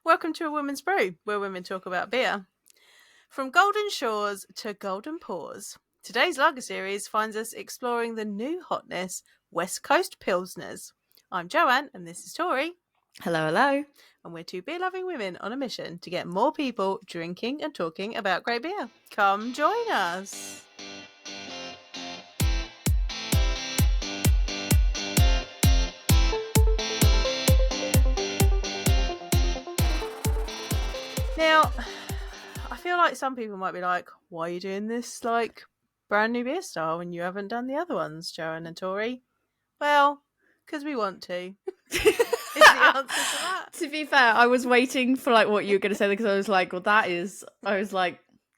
Welcome to A Woman's Brew, where women talk about beer. From golden shores to golden pours, today's lager series finds us exploring the new hotness, West Coast Pilsners. I'm Joanne, and this is Tori. Hello, hello. And we're two beer-loving women on a mission to get more people drinking and talking about great beer. Come join us. Now, I feel like some people might be like, why are you doing this, brand new beer style when you haven't done the other ones, Joanne and Tori? Well, because we want to. Is the answer to that. To be fair, I was waiting for what you were going to say, because I was like,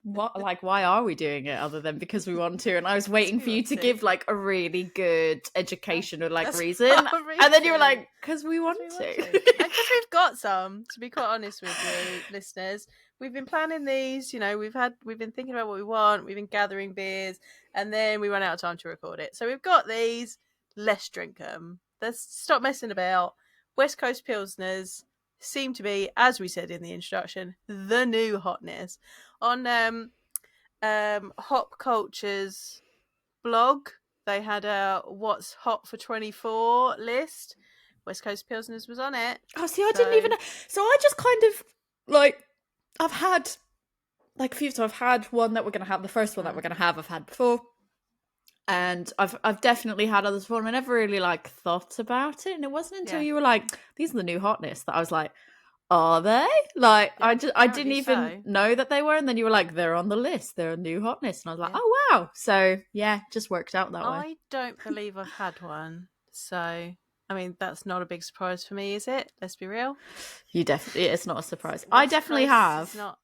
what? Why are we doing it other than because we want to? And I was waiting for you to give a really good education or reason. And then you were like, because we want to. And because we've got some, to be quite honest with you, listeners. We've been planning these, we've been thinking about what we want, we've been gathering beers, and then we run out of time to record it. So we've got these, let's drink them. Let's stop messing about. West Coast Pilsners seem to be, as we said in the introduction, the new hotness. On Hop Culture's blog, they had a What's Hot for 24 list. West Coast Pilsners was on it. Oh, see, I didn't even know. So I just kind of, I've had, a few, so I've had one that we're going to have, the first one that we're going to have, I've had before. And I've definitely had others before, and I never really thought about it. And it wasn't until you were like, "These are the new hotness," that I was like, "Are they?" I didn't even know that they were. And then you were like, "They're on the list. They're a new hotness," and I was like, "Oh wow!" So yeah, just worked out that way. I don't believe I've had one. So I mean, that's not a big surprise for me, is it? Let's be real. You definitely, it's not a surprise. I definitely have. It's not,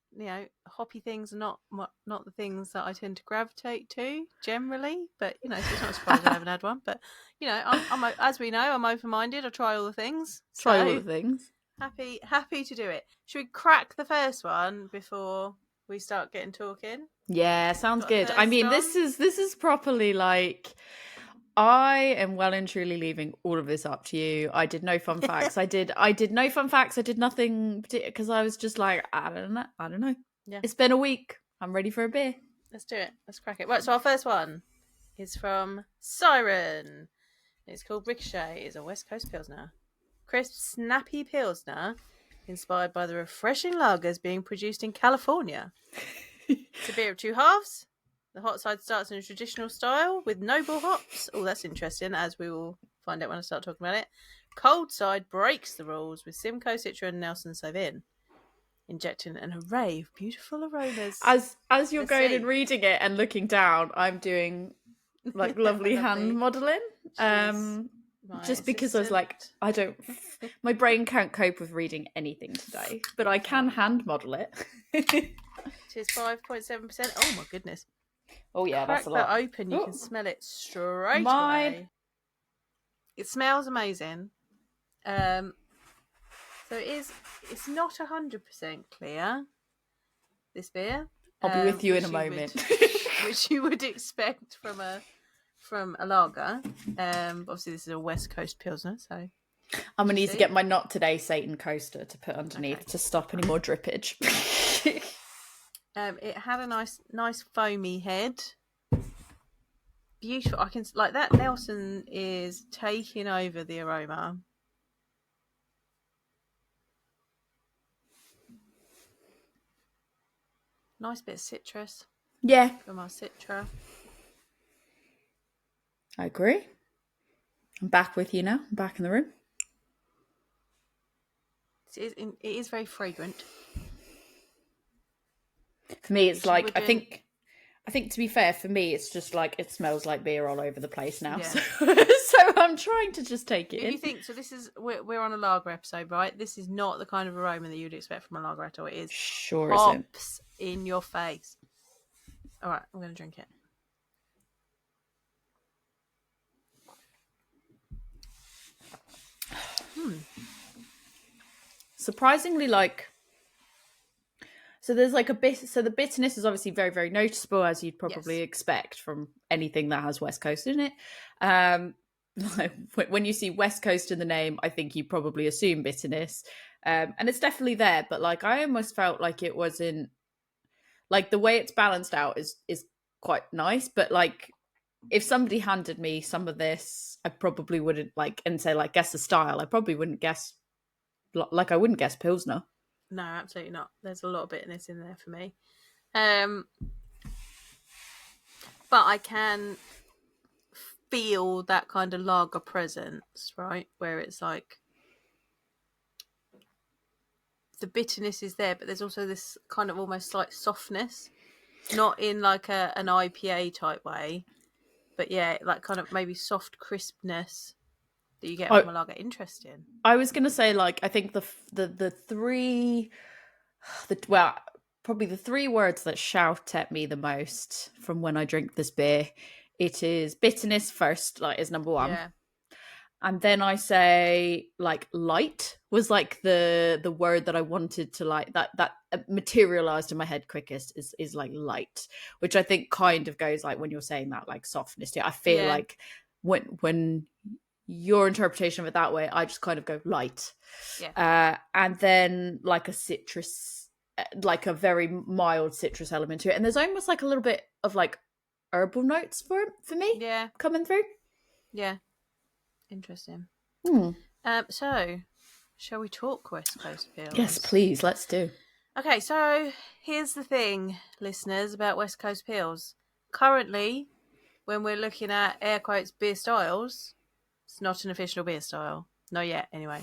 hoppy things are not the things that I tend to gravitate to generally. But so it's not a surprise I haven't had one. But I'm as we know, I'm open-minded. I try all the things. Try all the things. Happy to do it. Should we crack the first one before we start getting talking? Yeah, sounds good. I mean, this is properly I am well and truly leaving all of this up to you. I did no fun facts. I did no fun facts. I did nothing because I was just I don't know. Yeah. It's been a week. I'm ready for a beer. Let's do it. Let's crack it. Right, so our first one is from Siren. It's called Ricochet. It's a West Coast Pilsner. Crisp, snappy Pilsner inspired by the refreshing lagers being produced in California. It's a beer of two halves. The hot side starts in a traditional style with noble hops. Oh, that's interesting, as we will find out when I start talking about it. Cold side breaks the rules with Simcoe, Citra, and Nelson Sauvin, injecting an array of beautiful aromas. As you're going and reading it and looking down, I'm doing lovely hand modelling. Just because I was my brain can't cope with reading anything today, but I can hand model it. It is 5.7%. Oh my goodness. Oh yeah, that's a lot. Crack that open, you can smell it straight away. It smells amazing. So it's not 100% clear, this beer. I'll be with you in a moment. Which you would expect from a lager. Obviously this is a West Coast Pilsner, so I'm gonna need to get my Not Today Satan coaster to put underneath to stop any more drippage. It had a nice foamy head. Beautiful. I can that Nelson is taking over the aroma. Nice bit of citrus. Yeah. From our Citra. I agree. I'm back with you now. I'm back in the room. It is very fragrant. For me, it's I think to be fair, for me, it's just it smells like beer all over the place now. Yeah. So I'm trying to just take it in. You think, so this is, we're on a lager episode, right? This is not the kind of aroma that you'd expect from a lager at all. It is hops in your face. All right, I'm going to drink it. Surprisingly, so there's a bit. So the bitterness is obviously very, very noticeable, as you'd probably expect from anything that has West Coast in it. When you see West Coast in the name, I think you probably assume bitterness. And it's definitely there, but like I almost felt like it wasn't like the way it's balanced out is quite nice, but like if somebody handed me some of this, I probably wouldn't like and say like guess the style. I probably wouldn't guess like I wouldn't guess Pilsner. No, absolutely not. There's a lot of bitterness in there for me. But I can feel that kind of lager presence, right? Where it's like the bitterness is there, but there's also this kind of almost like softness, not in like an IPA type way, but yeah, like kind of maybe soft crispness that you get I from a lager. Interesting. I was gonna say like I think the three well probably the three words that shout at me the most from when I drink this beer, it is bitterness first, like is number one. Yeah. And then I say like light was like the word that I wanted to like that materialized in my head quickest is like light, which I think kind of goes like when you're saying that like softness. Yeah, I feel Yeah. like when your interpretation of it that way, I just kind of go light. Yeah. And then like a citrus, like a very mild citrus element to it, and there's almost like a little bit of like herbal notes for me Yeah. coming through. Yeah. Interesting. Hmm. So, shall we talk West Coast Pills? Yes, please. Let's do. Okay, so here's the thing, listeners, about West Coast Pills. Currently, when we're looking at air quotes beer styles, it's not an official beer style. Not yet, anyway.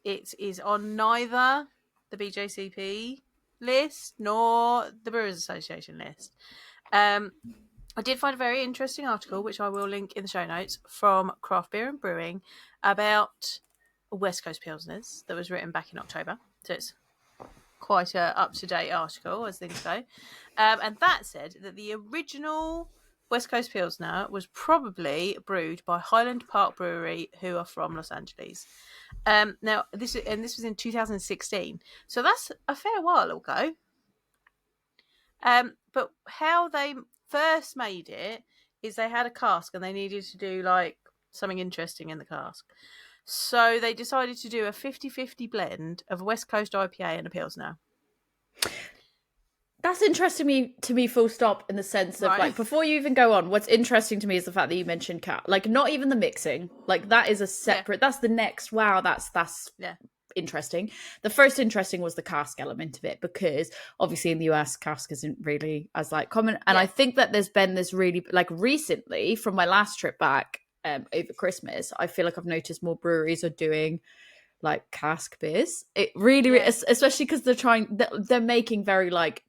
It is on neither the BJCP list nor the Brewers Association list. I did find a very interesting article, which I will link in the show notes, from Craft Beer and Brewing about West Coast Pilsners that was written back in October. So it's quite a up-to-date article as things go. And that said that the original West Coast Pilsner was probably brewed by Highland Park Brewery, who are from Los Angeles. Now, this was in 2016. So that's a fair while ago. But how they first made it is they had a cask and they needed to do like something interesting in the cask. So they decided to do a 50-50 blend of West Coast IPA and a Pilsner. That's interesting to me full stop in the sense of Right. like before you even go on, what's interesting to me is the fact that you mentioned like not even the mixing, like that is a separate that's the next that's Yeah. interesting. The first interesting was the cask element of it, because obviously in the US cask isn't really as like common, and I think that there's been this really like recently from my last trip back over Christmas, I feel like I've noticed more breweries are doing like cask beers. It really especially because they're making very like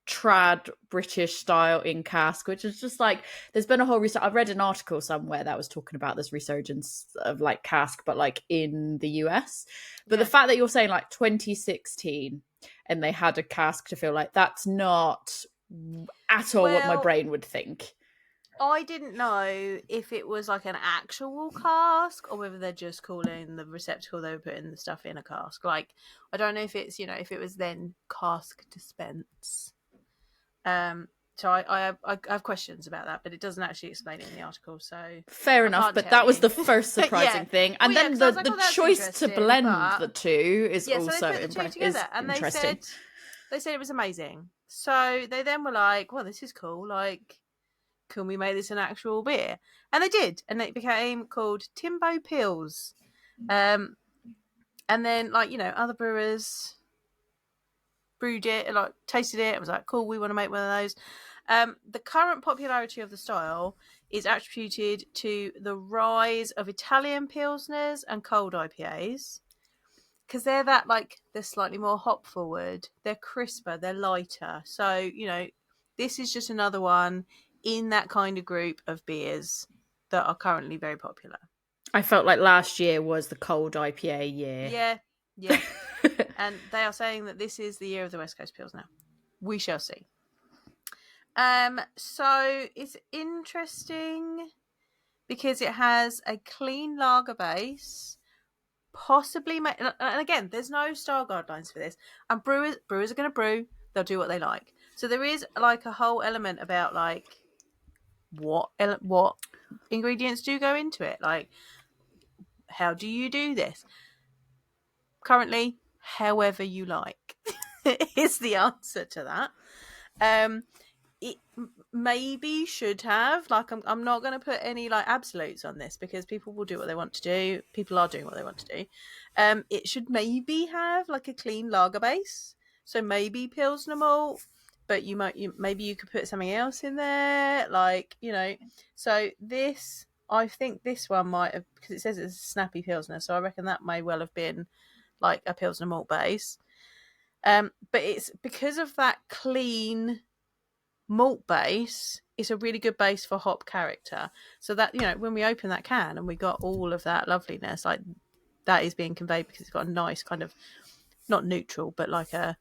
trad British style in cask, which is just like there's been a whole I've read an article somewhere that was talking about this resurgence of like cask but like in the US, but the fact that you're saying like 2016 and they had a cask to feel like that's not at all what my brain would think. I didn't know if it was like an actual cask or whether they're just calling the receptacle they were putting the stuff in a cask. Like, I don't know if it's, if it was then cask dispense. So I have questions about that, but it doesn't actually explain it in the article. So fair enough, but that was the first surprising thing, and then the choice to blend the two is also together, and interesting. They said it was amazing. So they then were like, "Well, this is cool. Like, can we make this an actual beer?" And they did, and it became called Timbo Pils. And then other brewers brewed it, like tasted it. I was like, cool, we want to make one of those. The current popularity of the style is attributed to the rise of Italian Pilsners and cold IPAs, because they're they're slightly more hop forward, they're crisper, they're lighter. So, this is just another one in that kind of group of beers that are currently very popular. I felt like last year was the cold IPA year. Yeah. And they are saying that this is the year of the West Coast Pills now. We shall see. So it's interesting because it has a clean lager base, possibly and again, there's no style guidelines for this. And brewers are going to brew. They'll do what they like. So there is like a whole element about like what ingredients do go into it. Like, how do you do this? currently however you like is the answer to that. It maybe should have, like, I'm not going to put any like absolutes on this because people will do what they want to do. People are doing what they want to do. It should maybe have like a clean lager base, so maybe Pilsner malt, but maybe you could put something else in there, like, so this, I think this one might have, because it says it's a snappy Pilsner, so I reckon that may well have been like a Pilsner malt base. But it's because of that clean malt base, it's a really good base for hop character. So that, when we open that can and we got all of that loveliness, like that is being conveyed because it's got a nice kind of, not neutral, but like a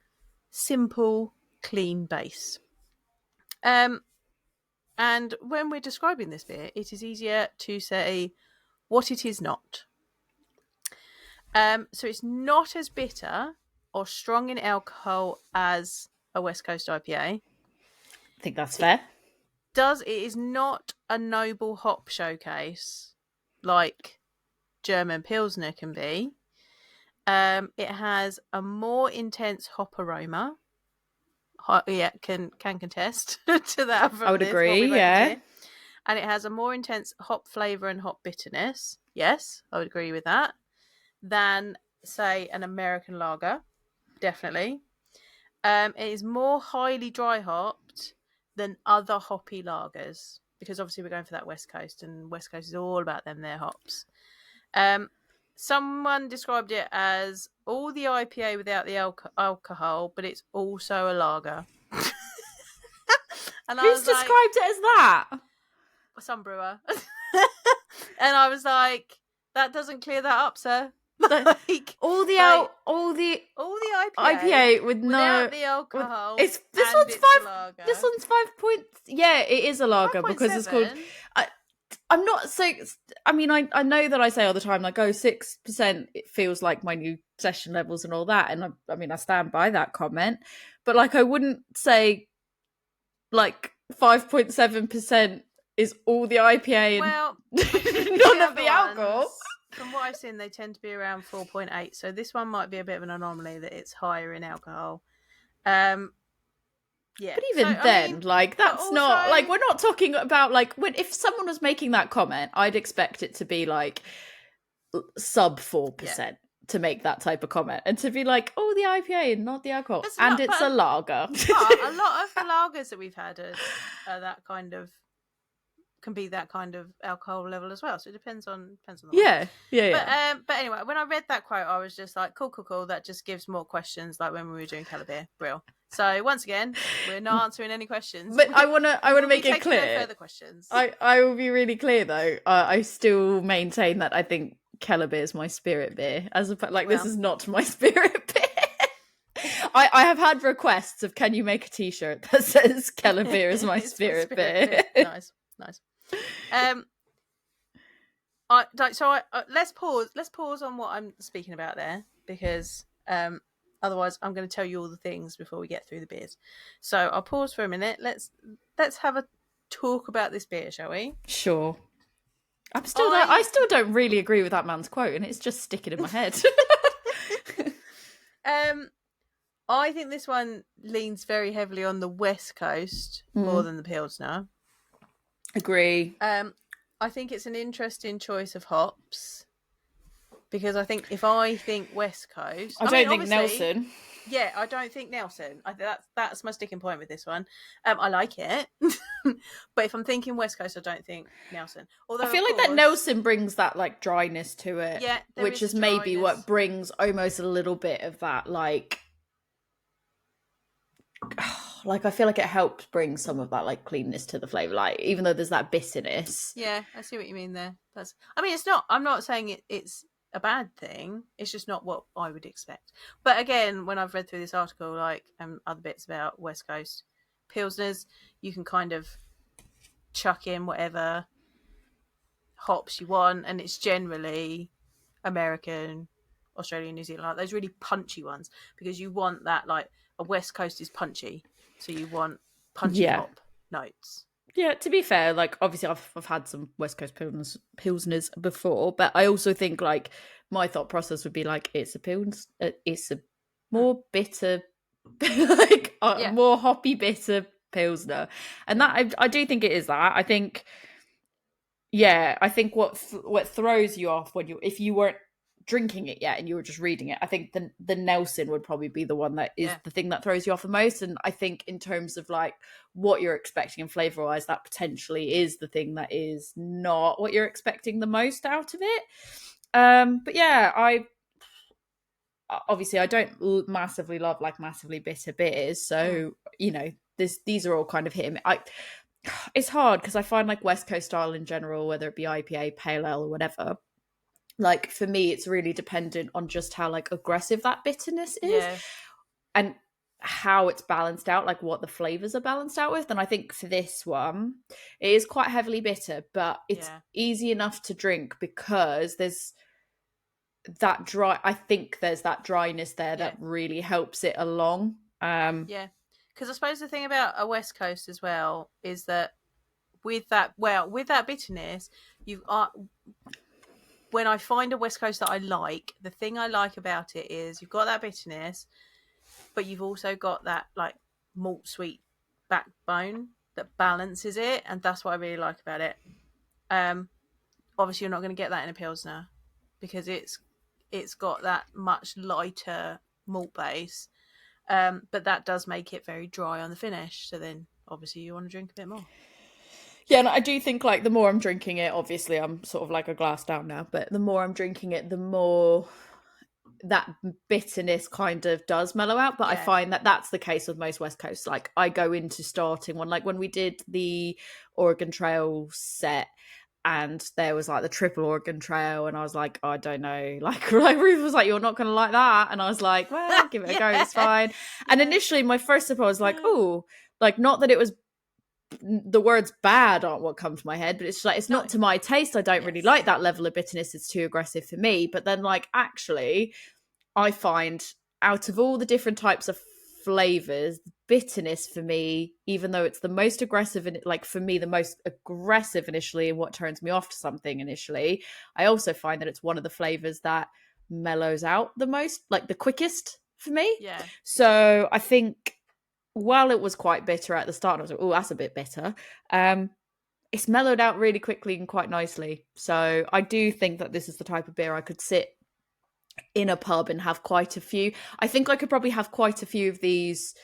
simple, clean base. And when we're describing this beer, it is easier to say what it is not. So it's not as bitter or strong in alcohol as a West Coast IPA. I think that's fair. It is not a noble hop showcase like German Pilsner can be. It has a more intense hop aroma. Can contest to that from I would this, agree, yeah. Here. And it has a more intense hop flavour and hop bitterness. Yes, I would agree with that. Than, say, an American lager. Definitely. It is more highly dry hopped than other hoppy lagers, because obviously we're going for that West Coast, and West Coast is all about their hops. Someone described it as all the IPA without the alcohol, but it's also a lager. And who's described it as that? Some brewer. And I was like, that doesn't clear that up, sir. Like, all the IPA with without the alcohol. This one's 5. This one's 5 points. Yeah, it is a lager because it's called. I'm not so. I mean, I know that I say all the time, like, 6%. It feels like my new session levels and all that, and I mean, I stand by that comment. But like, I wouldn't say like 5.7% is all the IPA and none of the alcohol. From what I've seen, they tend to be around 4.8. So this one might be a bit of an anomaly that it's higher in alcohol. Yeah. But even that's also not like, we're not talking about like, if someone was making that comment, I'd expect it to be like sub 4% to make that type of comment, and to be like, oh, the IPA and not the alcohol, it's a lager. But a lot of the lagers that we've had are that kind of, can be that kind of alcohol level as well, so it depends on the one. But anyway, when I read that quote, I was just like, cool, that just gives more questions, like when we were doing Calabeer Brill. So once again, we're not answering any questions, but I want to make it clear, no further questions. I will be really clear though, I still maintain that I think Calabeer is my spirit beer, this is not my spirit beer. I have had requests of, can you make a t-shirt that says Calabeer is my spirit beer. Nice. Let's pause on what I'm speaking about there, because otherwise I'm going to tell you all the things before we get through the beers. So I'll pause for a minute. Let's have a talk about this beer, shall we? Sure. I still don't really agree with that man's quote, and it's just sticking in my head. I think this one leans very heavily on the West Coast more than the Pilsner. Agree. I think it's an interesting choice of hops, because I think if I think West Coast, I don't think Nelson. Yeah, I don't think Nelson. That's my sticking point with this one. I like it, but if I'm thinking West Coast, I don't think Nelson. Although I feel like that Nelson brings that like dryness to it, which is maybe what brings almost a little bit of that like I feel like it helps bring some of that like cleanness to the flavour, like even though there's that bitterness. Yeah, I see what you mean there. It's not, I'm not saying it's a bad thing, it's just not what I would expect. But again, when I've read through this article, like other bits about West Coast Pilsners, you can kind of chuck in whatever hops you want, and it's generally American, Australian, New Zealand, like those really punchy ones, because you want that, like a West Coast is punchy, so you want punchy hop notes. Yeah, to be fair, like obviously I've had some West Coast Pilsners before, but I also think like my thought process would be like, it's a more bitter, like a Yeah. more hoppy bitter pilsner, and Yeah. that I do think it is that. I think, yeah, I think what throws you off when if you weren't drinking it yet and you were just reading it, I think the Nelson would probably be the one that is Yeah. the thing that throws you off the most. And I think in terms of like what you're expecting and flavor wise, that potentially is the thing that is not what you're expecting the most out of it. But yeah, I obviously I don't massively love like massively bitter beers, Mm. so these are all kind of hit and it's hard because I find like West Coast style in general, whether it be IPA, pale ale, or whatever, like for me it's really dependent on just how like aggressive that bitterness is Yeah. and how it's balanced out, like what the flavors are balanced out with. And I think for this one it is quite heavily bitter, but it's Yeah. easy enough to drink because there's that dry, I think there's that dryness there Yeah. that really helps it along. Yeah. Because I suppose the thing about a West Coast as well is that with that bitterness, you are when I find a West Coast that I like, the thing I like about it is you've got that bitterness, but you've also got that like malt sweet backbone that balances it, and that's what I really like about it. Um, Obviously, you're not going to get that in a pilsner because it's got that much lighter malt base, but that does make it very dry on the finish. So then, obviously, you want to drink a bit more. Yeah, and I do think like the more I'm drinking it, obviously I'm sort of like a glass down now, but the more I'm drinking it, the more that bitterness kind of does mellow out. But I Yeah. find that that's the case with most West Coast. Like I go into starting one, like when we did the Oregon Trail set, and there was like the triple Oregon Trail, and I was like, oh, I don't know, like Ruth was like, you're not gonna like that, and I was like, well, give it a go, Yeah. it's fine. And Yeah. initially my first sip I was like, Yeah. oh, like not that it was, the words bad aren't what come to my head, but it's like it's No. not to my taste. I don't really Yes. like that level of bitterness. It's too aggressive for me. But then like actually I find out of all the different types of flavors, bitterness for me, even though it's the most aggressive and like for me the most aggressive initially and what turns me off to something initially, I also find that it's one of the flavors that mellows out the most, like the quickest for me. Yeah. So I think while it was quite bitter at the start, I was like, oh, that's a bit bitter. It's mellowed out really quickly and quite nicely. So I do think that this is the type of beer I could sit in a pub and have quite a few. I think I could probably have quite a few of these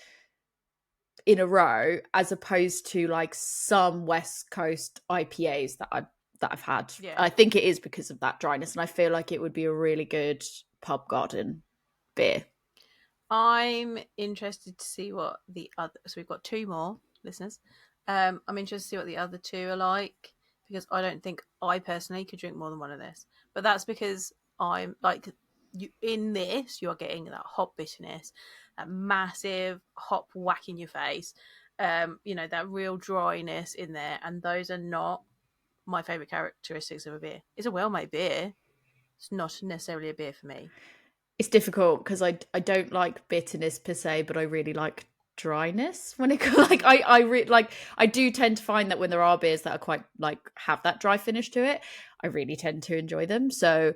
in a row, as opposed to like some West Coast IPAs that I've had. Yeah. I think it is because of that dryness, and I feel like it would be a really good pub garden beer. I'm interested to see what the other. So we've got two more listeners. I'm interested to see what the other two are like because I don't think I personally could drink more than one of this. But that's because I'm like you in this. You are getting that hop bitterness, that massive hop whack in your face. That real dryness in there, and those are not my favorite characteristics of a beer. It's a well-made beer. It's not necessarily a beer for me. It's difficult because I don't like bitterness per se, but I really like dryness when it like I do tend to find that when there are beers that are quite like have that dry finish to it, I really tend to enjoy them. So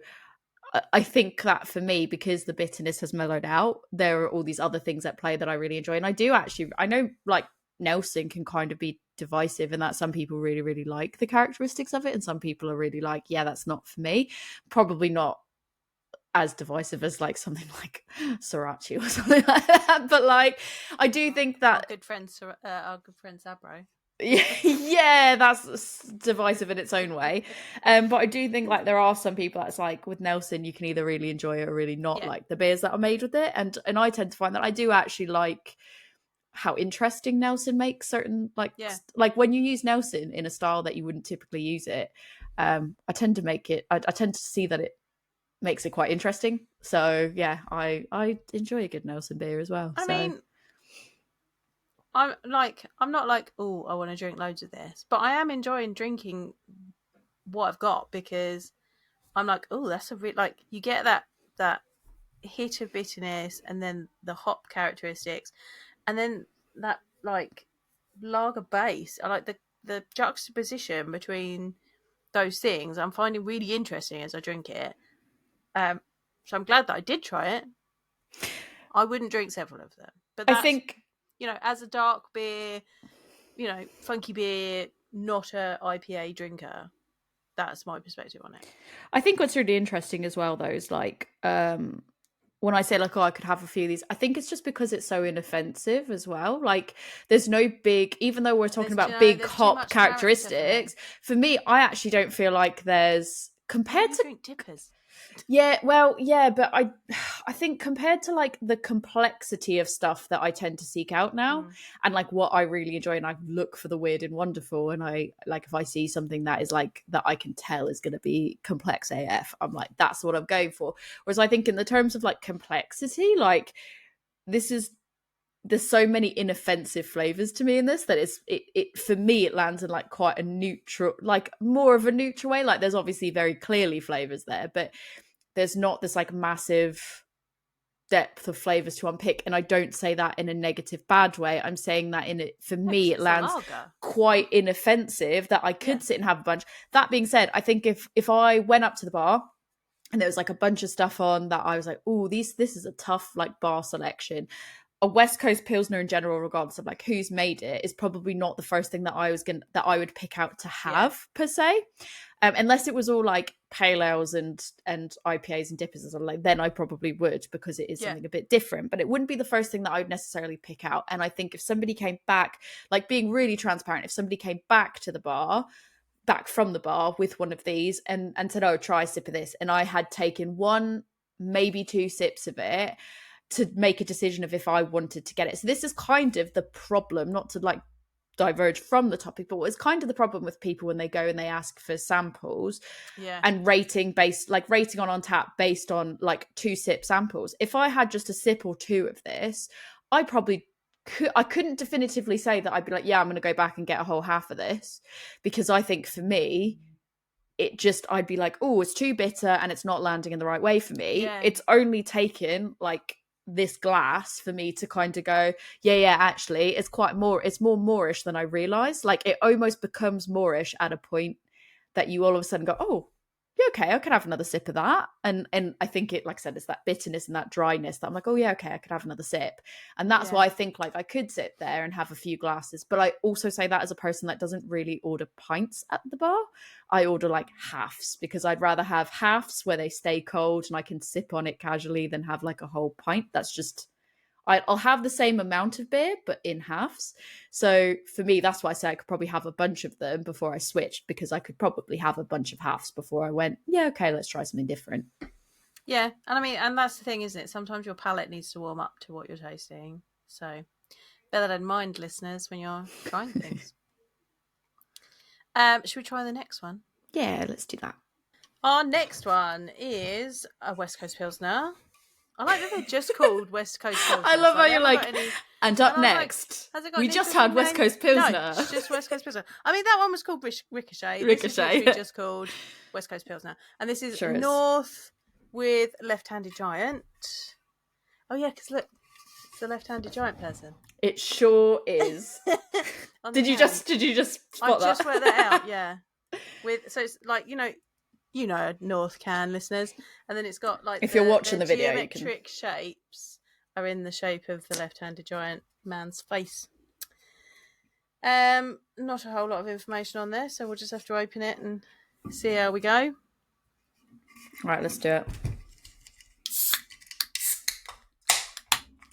I think that for me, because the bitterness has mellowed out, there are all these other things at play that I really enjoy. And I know like Nelson can kind of be divisive in that some people really, really like the characteristics of it. And some people are really like, yeah, that's not for me. Probably not as divisive as like something like Sriracha or something like that. But like, I do think Our that good friend, our good friend Sabro. yeah, that's divisive in its own way. But I do think like there are some people that's like with Nelson, you can either really enjoy it or really not Yeah. like the beers that are made with it. And I tend to find that I do actually like how interesting Nelson makes certain Yeah. like when you use Nelson in a style that you wouldn't typically use it. I tend to make it. I tend to see that it makes it quite interesting. So yeah, I enjoy a good Nelson beer as well. I So mean, I'm not like, oh, I want to drink loads of this, but I am enjoying drinking what I've got because I'm like, oh, that's a like you get that hit of bitterness and then the hop characteristics, and then that like lager base. I like the juxtaposition between those things. I'm finding really interesting as I drink it. So I'm glad that I did try it. I wouldn't drink several of them, but I that's, think, as a dark beer, funky beer, not a IPA drinker. That's my perspective on it. I think what's really interesting as well, though, is like when I say like, oh, I could have a few of these, I think it's just because it's so inoffensive as well. Like, there's no big, even though we're talking about big there's too hop much character for me. characteristics, for me, I actually don't feel like there's compared You to drink dippers. yeah, well, yeah, but I think compared to like the complexity of stuff that I tend to seek out now, and like what I really enjoy, and I look for the weird and wonderful, and I like if I see something that is like that I can tell is going to be complex AF, I'm like that's what I'm going for. Whereas I think in the terms of like complexity, like this is there's so many inoffensive flavors to me in this that it for me it lands in like quite a neutral, like more of a neutral way. Like there's obviously very clearly flavors there, but there's not this like massive depth of flavors to unpick. And I don't say that in a negative bad way. I'm saying that in it for me it lands quite inoffensive that I could sit and have a bunch. That being said, I think if I went up to the bar and there was like a bunch of stuff on that I was like, oh, this is a tough like bar selection. A West Coast Pilsner in general, regardless of like who's made it, is probably not the first thing that I would pick out to have per se, unless it was all like pale ales and IPAs and dippers and stuff like. Then I probably would because it is something a bit different. But it wouldn't be the first thing that I would necessarily pick out. And I think if somebody came back, like being really transparent, if somebody came back from the bar with one of these and said, "Oh, try a sip of this," and I had taken one, maybe two sips of it to make a decision of if I wanted to get it. So this is kind of the problem, not to like diverge from the topic, but it's kind of the problem with people when they go and they ask for samples and rating on tap based on like 2-sip samples. If I had just a sip or two of this, I couldn't definitively say that I'd be like, yeah, I'm going to go back and get a whole half of this, because I think for me, I'd be like, oh, it's too bitter and it's not landing in the right way for me. It's only taken like this glass for me to kind of go, yeah, actually, it's more Moorish than I realized. Like it almost becomes Moorish at a point that you all of a sudden go, oh, yeah, okay, I could have another sip of that. And I think it, like I said, it's that bitterness and that dryness that I'm like, oh yeah, okay, I could have another sip. And that's why I think like I could sit there and have a few glasses. But I also say that as a person that doesn't really order pints at the bar. I order like halves, because I'd rather have halves where they stay cold and I can sip on it casually than have like a whole pint. That's just, I'll have the same amount of beer, but in halves. So for me, that's why I say I could probably have a bunch of them before I switched, because I could probably have a bunch of halves before I went, yeah, okay, let's try something different. Yeah, and I mean, and that's the thing, isn't it? Sometimes your palate needs to warm up to what you're tasting. So bear that in mind, listeners, when you're trying things. Should we try the next one? Yeah, let's do that. Our next one is a West Coast Pilsner. I like that they're just called West Coast Pilsner. I love how you're like, and up next, we just had West Coast Pilsner. No, it's just West Coast Pilsner. I mean, that one was called Ricochet. This is literally just called West Coast Pilsner. And this is North with Left-Handed Giant. Oh, yeah, because look, it's the Left-Handed Giant person. It sure is. Did you just spot that? I just worked that out, yeah. So it's like, North can, listeners, and then it's got like if you're watching the video, geometric shapes are in the shape of the Left-Handed Giant man's face. Not a whole lot of information on there, so we'll just have to open it and see how we go. Right, let's do it.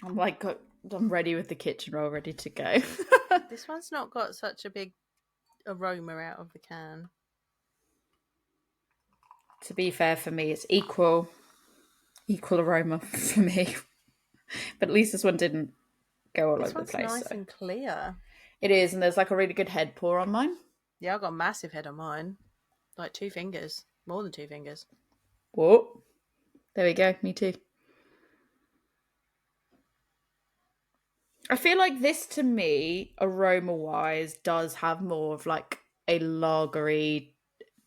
I'm ready with the kitchen roll, ready to go. This one's not got such a big aroma out of the can. To be fair, for me, it's equal aroma for me. But at least this one didn't go all over the place. This one's nice and clear. It is, and there's like a really good head pour on mine. Yeah, I've got a massive head on mine. Like 2 fingers. More than 2 fingers. Whoa. There we go, me too. I feel like this, to me, aroma-wise, does have more of like a lagery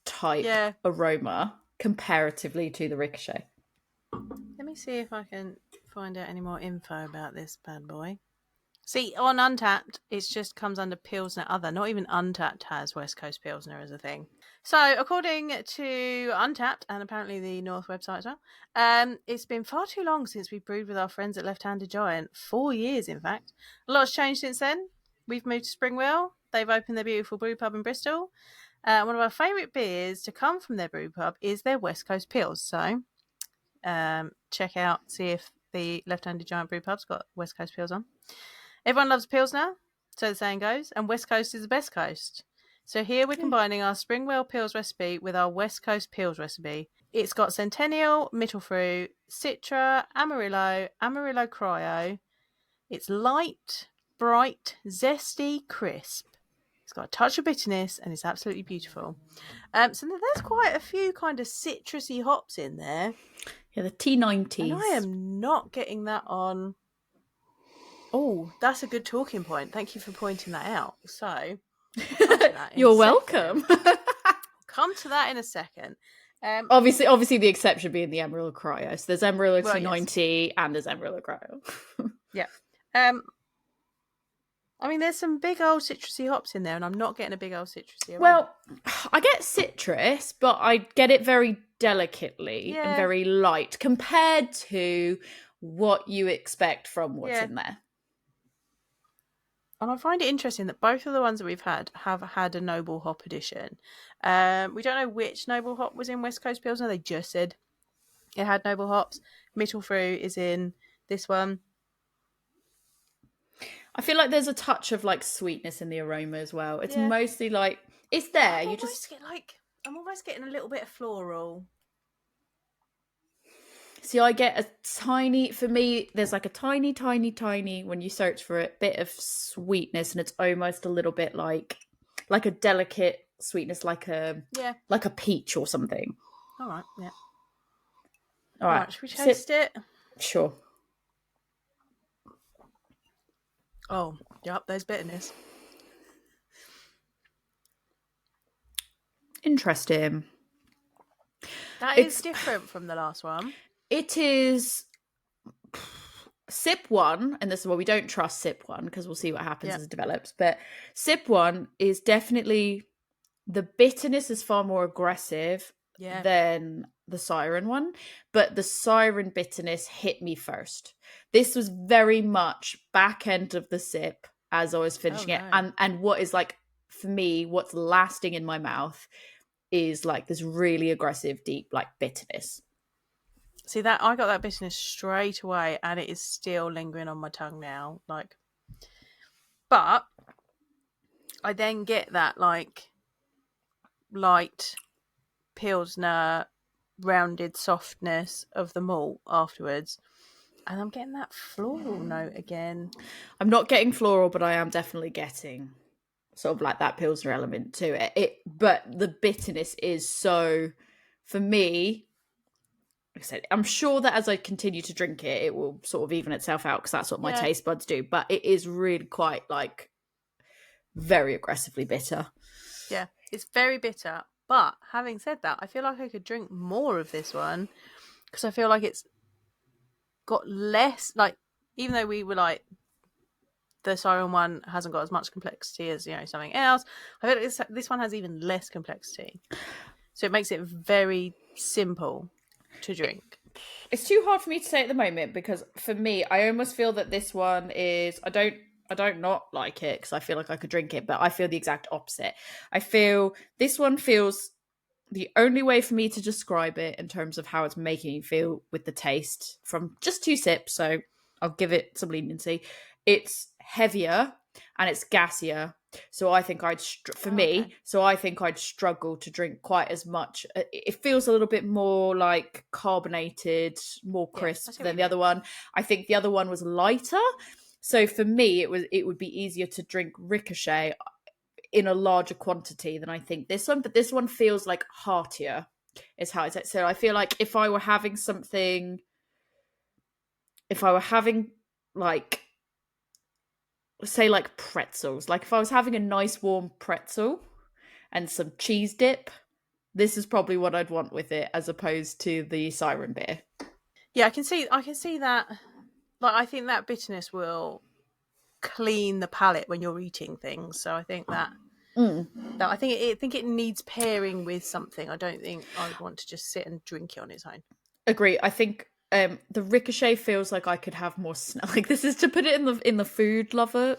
type aroma comparatively to the Ricochet. Let me see if I can find out any more info about this bad boy. See, on Untapped, it just comes under Pilsner Other. Not even Untapped has West Coast Pilsner as a thing. So, according to Untapped, and apparently the North website as well, it's been far too long since we brewed with our friends at Left Handed Giant. 4 years, in fact. A lot's changed since then. We've moved to Springwell. They've opened their beautiful brew pub in Bristol. One of our favourite beers to come from their brew pub is their West Coast Pils. So, check out, see if the Left Handed Giant brew pub's got West Coast Pils on. Everyone loves Pilsner, so the saying goes, and West Coast is the best coast. So here we're combining our Springwell Pils recipe with our West Coast Pils recipe. It's got Centennial, Mittelfruit, Citra, Amarillo, Amarillo Cryo. It's light, bright, zesty, crisp. It's got a touch of bitterness and it's absolutely beautiful. So there's quite a few kind of citrusy hops in there. Yeah, the T90s. And I am not getting that on. Oh, that's a good talking point. Thank you for pointing that out. So, you're welcome. Come to that in a second. Obviously, the exception being the Amarillo Cryo. So there's Amarillo T90 yes. and there's Amarillo Cryo. Yeah. I mean, there's some big old citrusy hops in there, and I'm not getting a big old citrusy aroma. Well, I get citrus, but I get it very delicately and very light compared to what you expect from what's in there. And I find it interesting that both of the ones that we've had have had a noble hop addition. We don't know which noble hop was in West Coast Pilsner. They just said it had noble hops. Mittelfruit is in this one. I feel like there's a touch of like sweetness in the aroma as well. It's mostly like it's there. I'm almost getting a little bit of floral. See, I get a tiny, for me, there's like a tiny, when you search for it, bit of sweetness, and it's almost a little bit like a delicate sweetness, like a peach or something. All right, yeah. All right, should we taste it? Sure. Oh, yep, there's bitterness. Interesting. That is different from the last one. It is sip one, and this is why we don't trust sip one because we'll see what happens as it develops. But sip one is definitely, the bitterness is far more aggressive than the Siren one, but the Siren bitterness hit me first. This was very much back end of the sip as I was finishing it, and what is like for me, what's lasting in my mouth is like this really aggressive, deep like bitterness. See, that I got that bitterness straight away, and it is still lingering on my tongue now. Like, but I then get that like light Pilsner rounded softness of the malt afterwards, and I'm getting that floral note again. I'm not getting floral, but I am definitely getting sort of like that Pilsner element to it. But the bitterness is so, for me, like I said, I'm sure that as I continue to drink it, it will sort of even itself out because that's what my taste buds do. But it is really quite like very aggressively bitter. Yeah, it's very bitter. But having said that, I feel like I could drink more of this one because I feel like it's got less, like, even though we were like, the Siren one hasn't got as much complexity as, something else, I feel like this one has even less complexity. So it makes it very simple to drink. It's too hard for me to say at the moment because for me, I almost feel that this one is, I don't not like it because I feel like I could drink it, but I feel the exact opposite. I feel this one feels, the only way for me to describe it in terms of how it's making me feel with the taste from just 2 sips, so I'll give it some leniency. It's heavier and it's gassier. So I think I think I'd struggle to drink quite as much. It feels a little bit more like carbonated, more crisp than the other one. I think the other one was lighter. So for me, it would be easier to drink Ricochet in a larger quantity than I think this one. But this one feels like heartier, is how it's. So I feel like if I were having like, say like pretzels, like if I was having a nice warm pretzel and some cheese dip, this is probably what I'd want with it as opposed to the Siren beer. Yeah, I can see that. Like, I think that bitterness will clean the palate when you're eating things. So I think that Mm. I think it needs pairing with something. I don't think I would want to just sit and drink it on its own. Agree. I think the Ricochet feels like I could have more like this is to put it in the food lover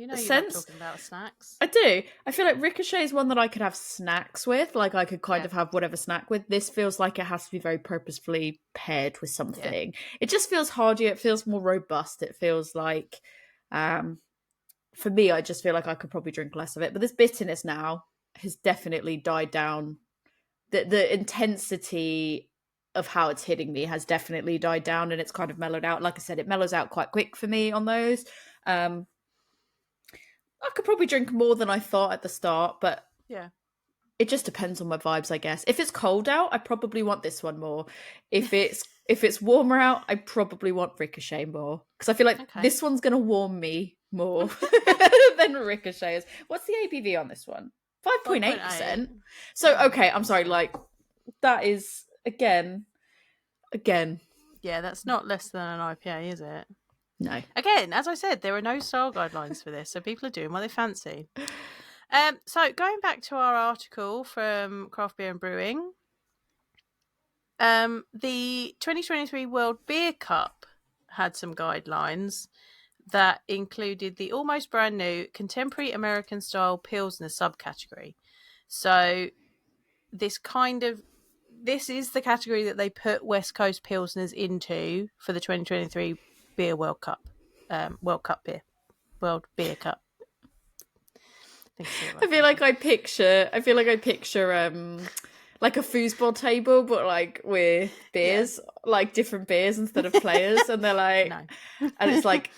You know, you love sense. talking about snacks. I do. I feel like Ricochet is one that I could have snacks with. Like I could kind of have whatever snack with. This feels like it has to be very purposefully paired with something. It just feels heartier. It feels more robust. It feels like, for me, I just feel like I could probably drink less of it. But this bitterness now has definitely died down. The intensity of how it's hitting me has definitely died down, and it's kind of mellowed out. Like I said, it mellows out quite quick for me on those. I could probably drink more than I thought at the start, but it just depends on my vibes, I guess. If it's cold out, I probably want this one more. If it's warmer out, I probably want Ricochet more, because I feel like this one's gonna warm me more than Ricochet is. What's the ABV on this one? 5.8%. So okay, I'm sorry. Like that is again. Yeah, that's not less than an IPA, is it? No. Again, as I said, there are no style guidelines for this, so people are doing what they fancy. So going back to our article from Craft Beer and Brewing, the 2023 World Beer Cup had some guidelines that included the almost brand new contemporary American style Pilsner subcategory. So this is the category that they put West Coast Pilsners into for the 2023 Beer World Cup. World Beer Cup. I feel like I picture like a foosball table, but like with beers, like different beers instead of players, and they're like, and it's like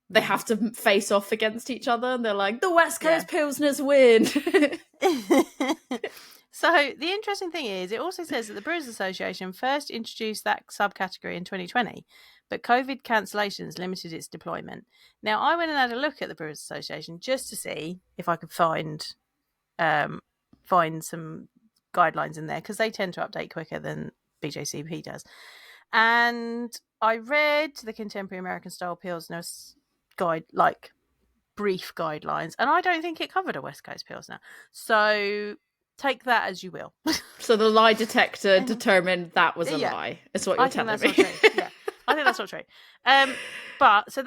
they have to face off against each other, and they're like, the West Coast Pilsners win. So the interesting thing is, it also says that the Brewers Association first introduced that subcategory in 2020, but COVID cancellations limited its deployment. Now, I went and had a look at the Brewers Association just to see if I could find some guidelines in there, because they tend to update quicker than BJCP does. And I read the Contemporary American Style Pilsner guide, like brief guidelines, and I don't think it covered a West Coast Pilsner. So take that as you will. So the lie detector determined that was a lie. That's what you're telling me. I think that's not true. But so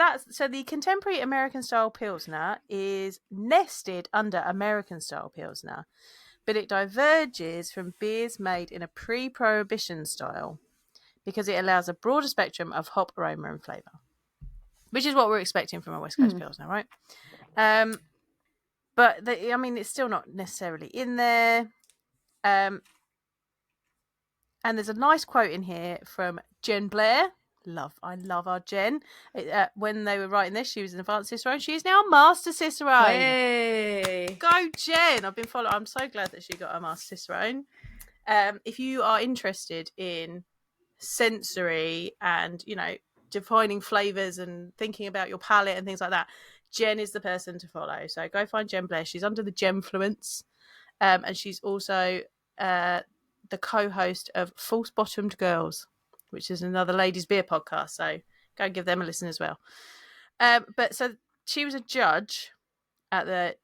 the contemporary American style Pilsner is nested under American style Pilsner, but it diverges from beers made in a pre-prohibition style because it allows a broader spectrum of hop aroma and flavour, which is what we're expecting from a West Coast Pilsner, right? But it's still not necessarily in there. And there's a nice quote in here from Jen Blair. I love our Jen. When they were writing this, she was an advanced Cicerone. She is now a master Cicerone. Hey. Go Jen! I've been following. I'm so glad that she got a master Cicerone. If you are interested in sensory and defining flavors and thinking about your palate and things like that, Jen is the person to follow. So go find Jen Blair. She's under the Gemfluence, and she's also the co-host of False Bottomed Girls, which is another ladies' beer podcast. So go and give them a listen as well. But so she was a judge at the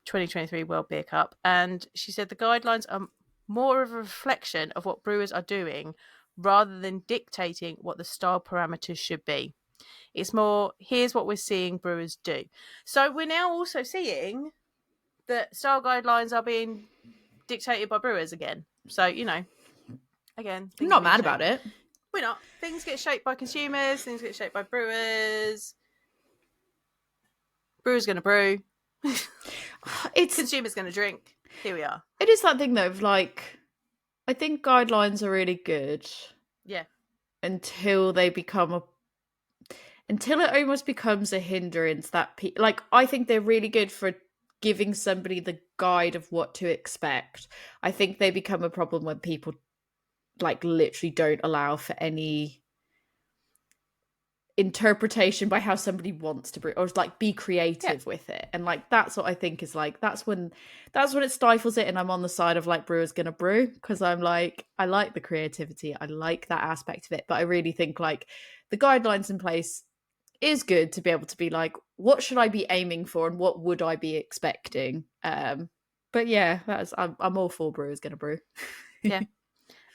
2023 World Beer Cup, and she said the guidelines are more of a reflection of what brewers are doing rather than dictating what the style parameters should be. It's more, here's what we're seeing brewers do. So we're now also seeing that style guidelines are being dictated by brewers again. So, again, I'm not mad about it. We're not. Things get shaped by consumers, things get shaped by brewers. Brewers going to brew. Consumers going to drink. Here we are. It is that thing though of like, I think guidelines are really good. Yeah. Until it almost becomes a hindrance that I think they're really good for giving somebody the guide of what to expect. I think they become a problem when people like literally don't allow for any interpretation by how somebody wants to brew, or like be creative with it. And like that's what I think is like that's when it stifles it. And I'm on the side of like brewers gonna brew, because I'm like, I like the creativity, I like that aspect of it, but I really think like the guidelines in place is good to be able to be like, what should I be aiming for and what would I be expecting? But yeah, I'm all for Brew is gonna brew. Yeah.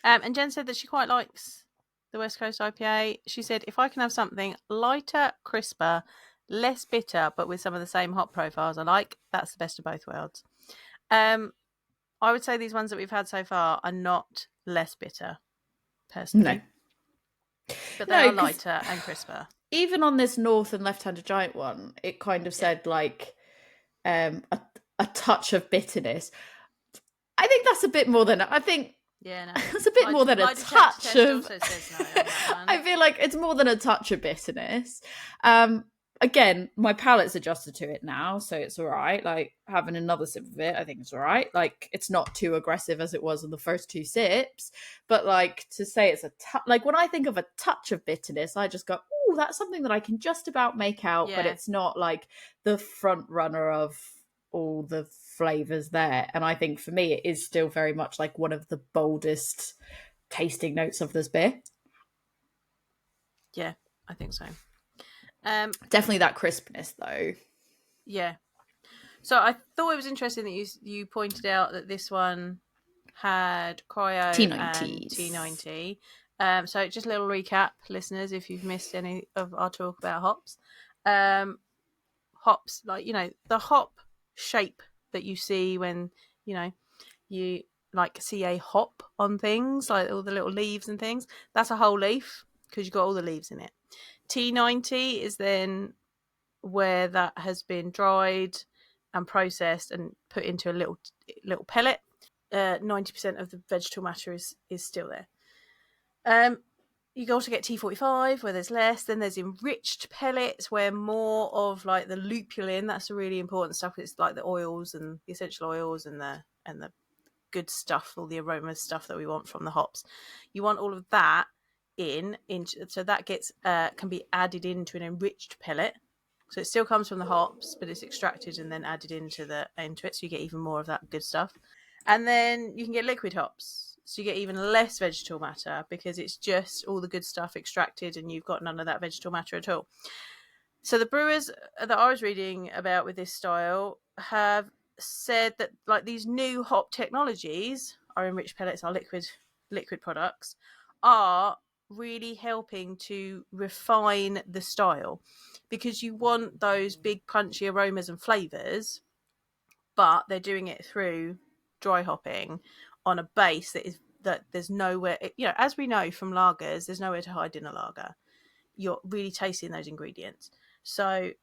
And Jen said that she quite likes the West Coast IPA. She said, if I can have something lighter, crisper, less bitter, but with some of the same hop profiles I like, that's the best of both worlds. I would say these ones that we've had so far are not less bitter, personally. But they are lighter and crisper. Even on this North and Left-Handed Giant one, it kind of said like a touch of bitterness. I think that's a bit more than I think. Yeah, no. It's a bit more than a touch of. Also says no on that one. I feel like it's more than a touch of bitterness. Again, my palate's adjusted to it now, so it's all right. Like having another sip of it, I think it's all right. Like it's not too aggressive as it was in the first two sips, but like to say it's a like when I think of a touch of bitterness, I just go, "Oh, that's something that I can just about make out," but it's not like the front runner of all the flavors there. And I think for me, it is still very much like one of the boldest tasting notes of this beer. Yeah, I think so. Definitely that crispness, though. Yeah. So I thought it was interesting that you pointed out that this one had cryo T90s. and T90. So just a little recap, listeners, if you've missed any of our talk about hops. Hops, like, the hop shape that you see when, you like see a hop on things, like all the little leaves and things. That's a whole leaf because you've got all the leaves in it. T90 is then where that has been dried and processed and put into a little pellet. 90% of the vegetal matter is still there. You can also get T45 where there's less. Then there's enriched pellets where more of like the lupulin, that's the really important stuff. It's like the oils and the essential oils and the good stuff, all the aroma stuff that we want from the hops. You want all of that in so that gets can be added into an enriched pellet. So it still comes from the hops, but it's extracted and then added into it, so you get even more of that good stuff. And then you can get liquid hops, so you get even less vegetal matter because it's just all the good stuff extracted and you've got none of that vegetal matter at all. So the brewers that I was reading about with this style have said that like these new hop technologies, our enriched pellets, our liquid products, are really helping to refine the style because you want those big punchy aromas and flavors, but they're doing it through dry hopping on a base that there's nowhere, as we know from lagers, there's nowhere to hide in a lager. You're really tasting those ingredients. So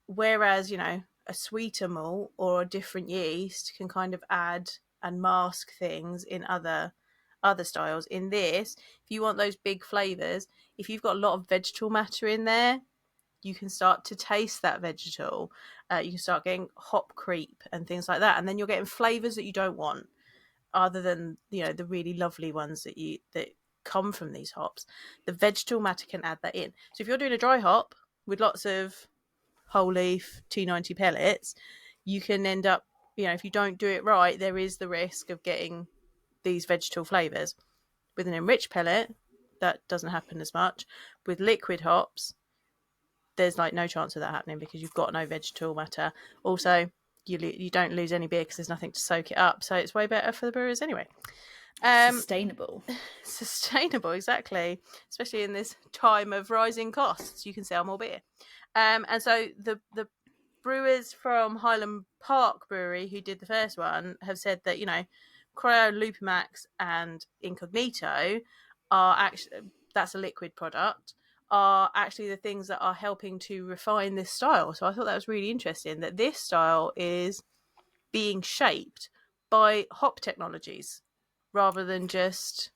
whereas, a sweeter malt or a different yeast can kind of add and mask things in other styles, in this, if you want those big flavors, if you've got a lot of vegetal matter in there, you can start to taste that vegetal. You can start getting hop creep and things like that, and then you're getting flavors that you don't want, other than the really lovely ones that come from these hops. The vegetal matter can add that in. So if you're doing a dry hop with lots of whole leaf T90 pellets, you can end up, if you don't do it right, there is the risk of getting these vegetal flavors. With an enriched pellet, that doesn't happen as much. With liquid hops, there's like no chance of that happening because you've got no vegetal matter. Also, you don't lose any beer because there's nothing to soak it up, so it's way better for the brewers anyway. Sustainable, exactly. Especially in this time of rising costs, you can sell more beer. And so the brewers from Highland Park Brewery who did the first one have said that Cryo, Lupimax, and Incognito are actually, that's a liquid product, are actually the things that are helping to refine this style. So I thought that was really interesting that this style is being shaped by hop technologies rather than just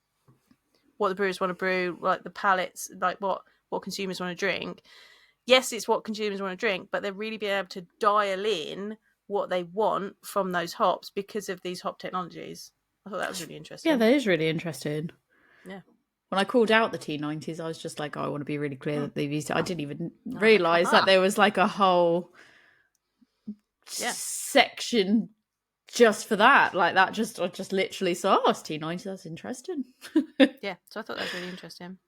what the brewers want to brew, like the palates, like what consumers want to drink. Yes, it's what consumers want to drink, but they're really being able to dial in what they want from those hops because of these hop technologies. I thought that was really interesting. Yeah, that is really interesting. Yeah. When I called out the T90s, I was just like, I want to be really clear that they've used it. I didn't even realise that there was like a whole section just for that. Like that I just literally saw, it's T90, that's interesting. Yeah, so I thought that was really interesting.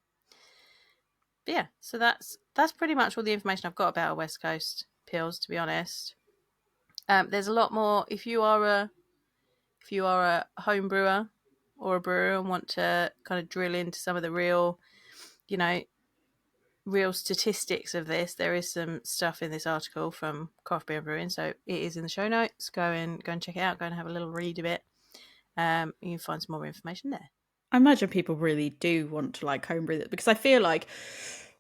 But yeah, so that's pretty much all the information I've got about our West Coast pills, to be honest. There's a lot more if you are a home brewer or a brewer and want to kind of drill into some of the real, you know, real statistics of this. There is some stuff in this article from Craft Beer and Brewing, so it is in the show notes. Go and check it out. Go and have a little read of it. You can find some more information there. I imagine people really do want to like homebrew it, because I feel like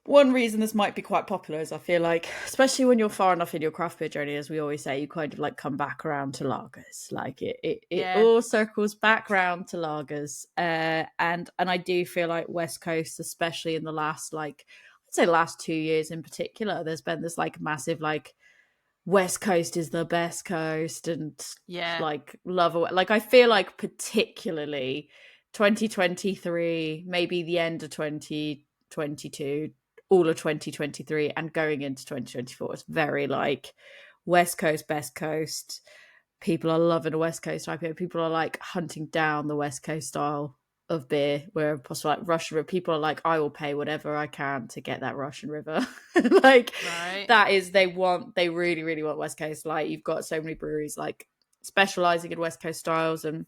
one reason this might be quite popular is I feel like, especially when you're far enough in your craft beer journey, as we always say, you kind of like come back around to lagers. Like it Yeah, all circles back round to lagers. And I do feel like West Coast, especially in the last like I'd say last 2 years in particular, there's been this like massive like West Coast is the best coast, and yeah, like love away. Like I feel like particularly 2023, maybe the end of 2022, all of 2023, and going into 2024, it's very like West Coast, best coast. People are loving a West Coast IPA. People are like hunting down the West Coast style of beer where possible, like Russian River. People are like, I will pay whatever I can to get that Russian River. Like right. that is, they really, really want West Coast. Like you've got so many breweries like specializing in West Coast styles, and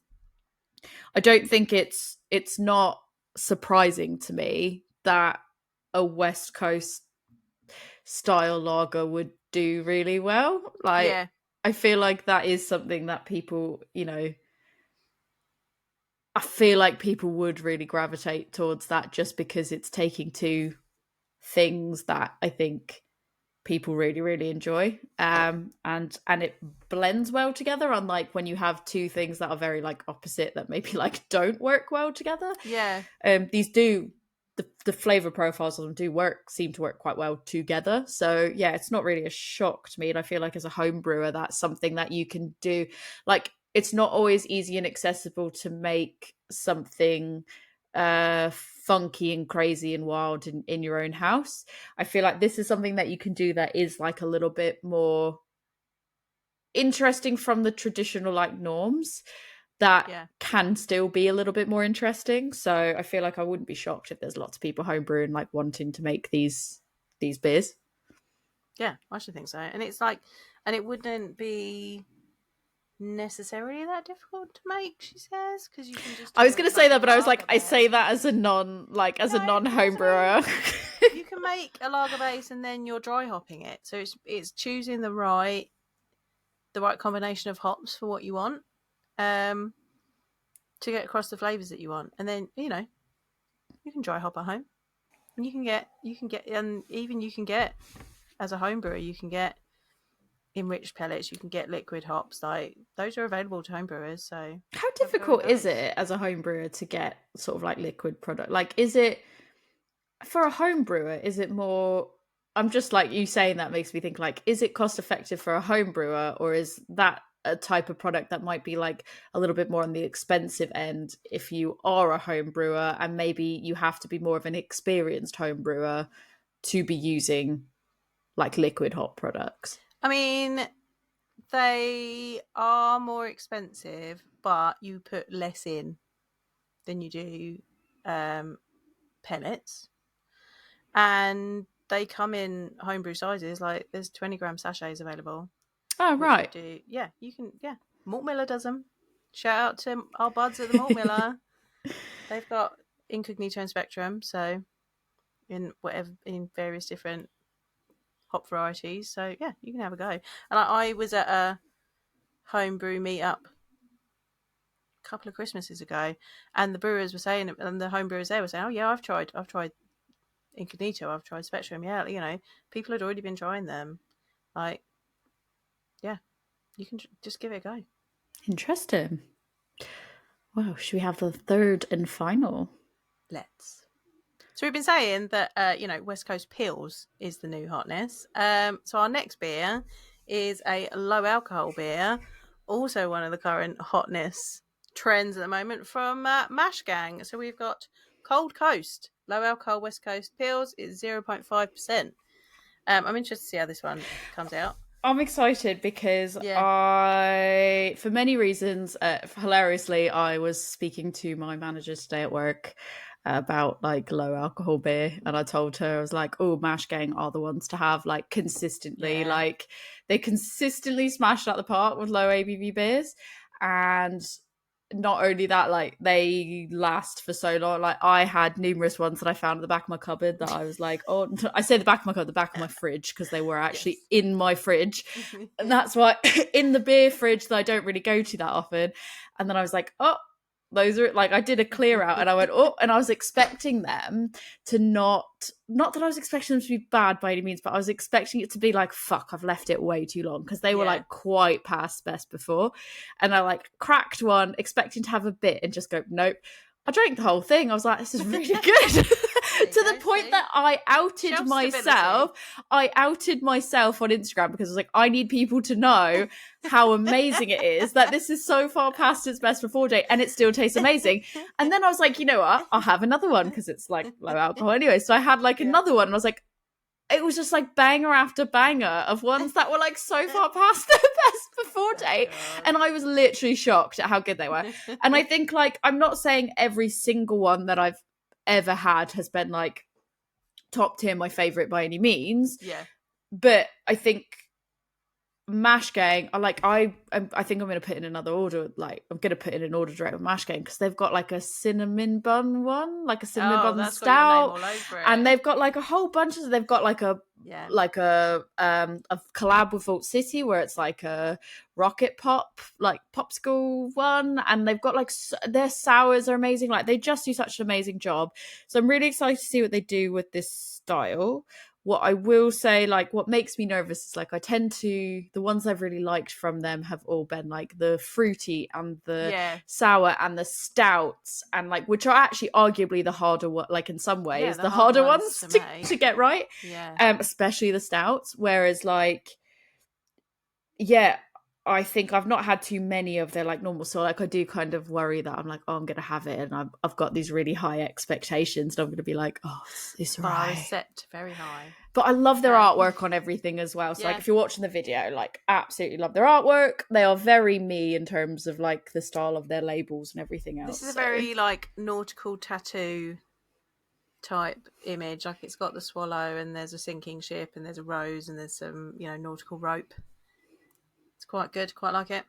I don't think it's not surprising to me that a West Coast style lager would do really well. Like Yeah, I feel like that is something that people, you know, I feel like people would really gravitate towards that just because it's taking two things that I think people really really enjoy, and it blends well together, unlike when you have two things that are very like opposite that maybe like don't work well together. yeah, These do, the flavor profiles of them do seem to work quite well together. So yeah, it's not really a shock to me, and I feel like as a home brewer that's something that you can do. Like it's not always easy and accessible to make something funky and crazy and wild in your own house. I feel like this is something that you can do that is like a little bit more interesting from the traditional like norms, that yeah, can still be a little bit more interesting. So I feel like I wouldn't be shocked if there's lots of people homebrewing like wanting to make these beers. yeah. I should think so. And it's like, and it wouldn't be necessarily that difficult to make, she says, because you can just do I was it going with to say like that, a but I was like, lager I say base. that as a non like as a No, non of course home I brewer. mean. You can make a lager base and then you're dry hopping it. So it's choosing the right combination of hops for what you want, um, to get across the flavors that you want, and then you can dry hop at home, and and even you can get as a home brewer, you can get enriched pellets, you can get liquid hops. Like those are available to home brewers. So How have a go with difficult is those. it as a home brewer to get sort of like liquid product? Like, is it for a home brewer? Is it more? I'm just like you saying that makes me think like, is it cost effective for a home brewer, or is that a type of product that might be like a little bit more on the expensive end if you are a home brewer, and maybe you have to be more of an experienced home brewer to be using like liquid hop products? I mean, they are more expensive, but you put less in than you do um, pellets, and they come in homebrew sizes. Like there's 20-gram sachets available, Oh, which would right. do, yeah, you can, yeah. Malt Miller does them. Shout out to our buds at the Malt Miller. They've got Incognito and Spectrum, so in various different hop varieties. So yeah, you can have a go. And I was at a homebrew meetup a couple of Christmases ago, and the brewers were saying, and the home brewers there were saying, "Oh yeah, I've tried Incognito, I've tried Spectrum. Yeah, people had already been trying them. Like, yeah, you can just give it a go. Interesting. Well, should we have the third and final? Let's." So we've been saying that West Coast Pills is the new hotness. So our next beer is a low alcohol beer, also one of the current hotness trends at the moment from Mash Gang. So we've got Cold Coast, low alcohol West Coast Pills is 0.5%. I'm interested to see how this one comes out. I'm excited because Yeah. for many reasons, hilariously, I was speaking to my manager today at work, about like low alcohol beer, and I told her, I was like, oh, Mash Gang are the ones to have, like, consistently. Yeah. Like, they consistently smash out the park with low ABV beers, and not only that, like, they last for so long. Like, I had numerous ones that I found at the back of my cupboard that I was like, oh, I say the back of my cupboard, the back of my fridge, because they were actually in my fridge. And that's why in the beer fridge that I don't really go to that often. And then I was like, oh, those are, like, I did a clear out, and I went, oh, and I was expecting them to not that I was expecting them to be bad by any means, but I was expecting it to be like, fuck, I've left it way too long, because they were like quite past best before. And I like cracked one expecting to have a bit and just go, nope. I drank the whole thing. I was like, this is really good. To the point that I outed myself. I outed myself on Instagram, because I was like, I need people to know how amazing it is, that this is so far past its best before date and it still tastes amazing. And then I was like, you know what? I'll have another one, because it's like low alcohol anyway. So I had like another one, and I was like, it was just like banger after banger of ones that were like so far past the best before date. And I was literally shocked at how good they were. And I think, like, I'm not saying every single one that I've ever had has been like top tier my favorite by any means. Yeah. But I think Mash Gang, I think I'm going to put in another order. Like, I'm going to put in an order direct with Mash Gang, because they've got like a cinnamon bun one, like a cinnamon bun that's stout, got your name all over it. And they've got like a whole bunch of. They've got like a collab with Vault City, where it's like a rocket pop, like popsicle one, and they've got like their sours are amazing. Like, they just do such an amazing job. So I'm really excited to see what they do with this style. What I will say, like, what makes me nervous is, like, the ones I've really liked from them have all been like the fruity and the sour and the stouts, and like, which are actually arguably the harder one, like, in some ways, the harder ones to get right. Yeah. Especially the stouts. Whereas, like, yeah, I think I've not had too many of their like normal, so like I do kind of worry that I'm like, oh, I'm gonna have it, and I've got these really high expectations, and I'm gonna be like, oh, it's right, set very high. But I love their artwork on everything as well. So like, if you're watching the video, like, absolutely love their artwork. They are very me in terms of like the style of their labels and everything else. This is a very like nautical tattoo type image. Like, it's got the swallow, and there's a sinking ship, and there's a rose, and there's some, you know, nautical rope. It's quite good, quite like it.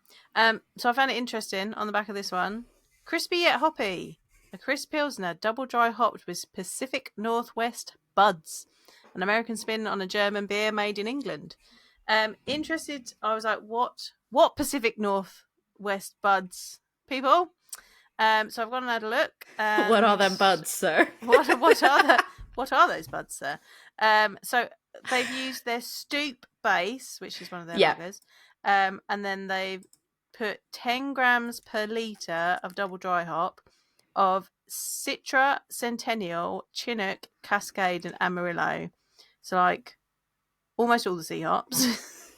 So I found it interesting on the back of this one. Crispy yet hoppy. A crisp pilsner, double dry hopped with Pacific Northwest buds. An American spin on a German beer made in England. Interested, I was like, what Pacific Northwest buds, people? So I've gone and had a look. What are them buds, sir? What are those buds, sir? So they've used their Stoop base, which is one of their lagers. And then they've put 10 grams per litre of double dry hop of Citra, Centennial, Chinook, Cascade, and Amarillo. So, like, almost all the sea hops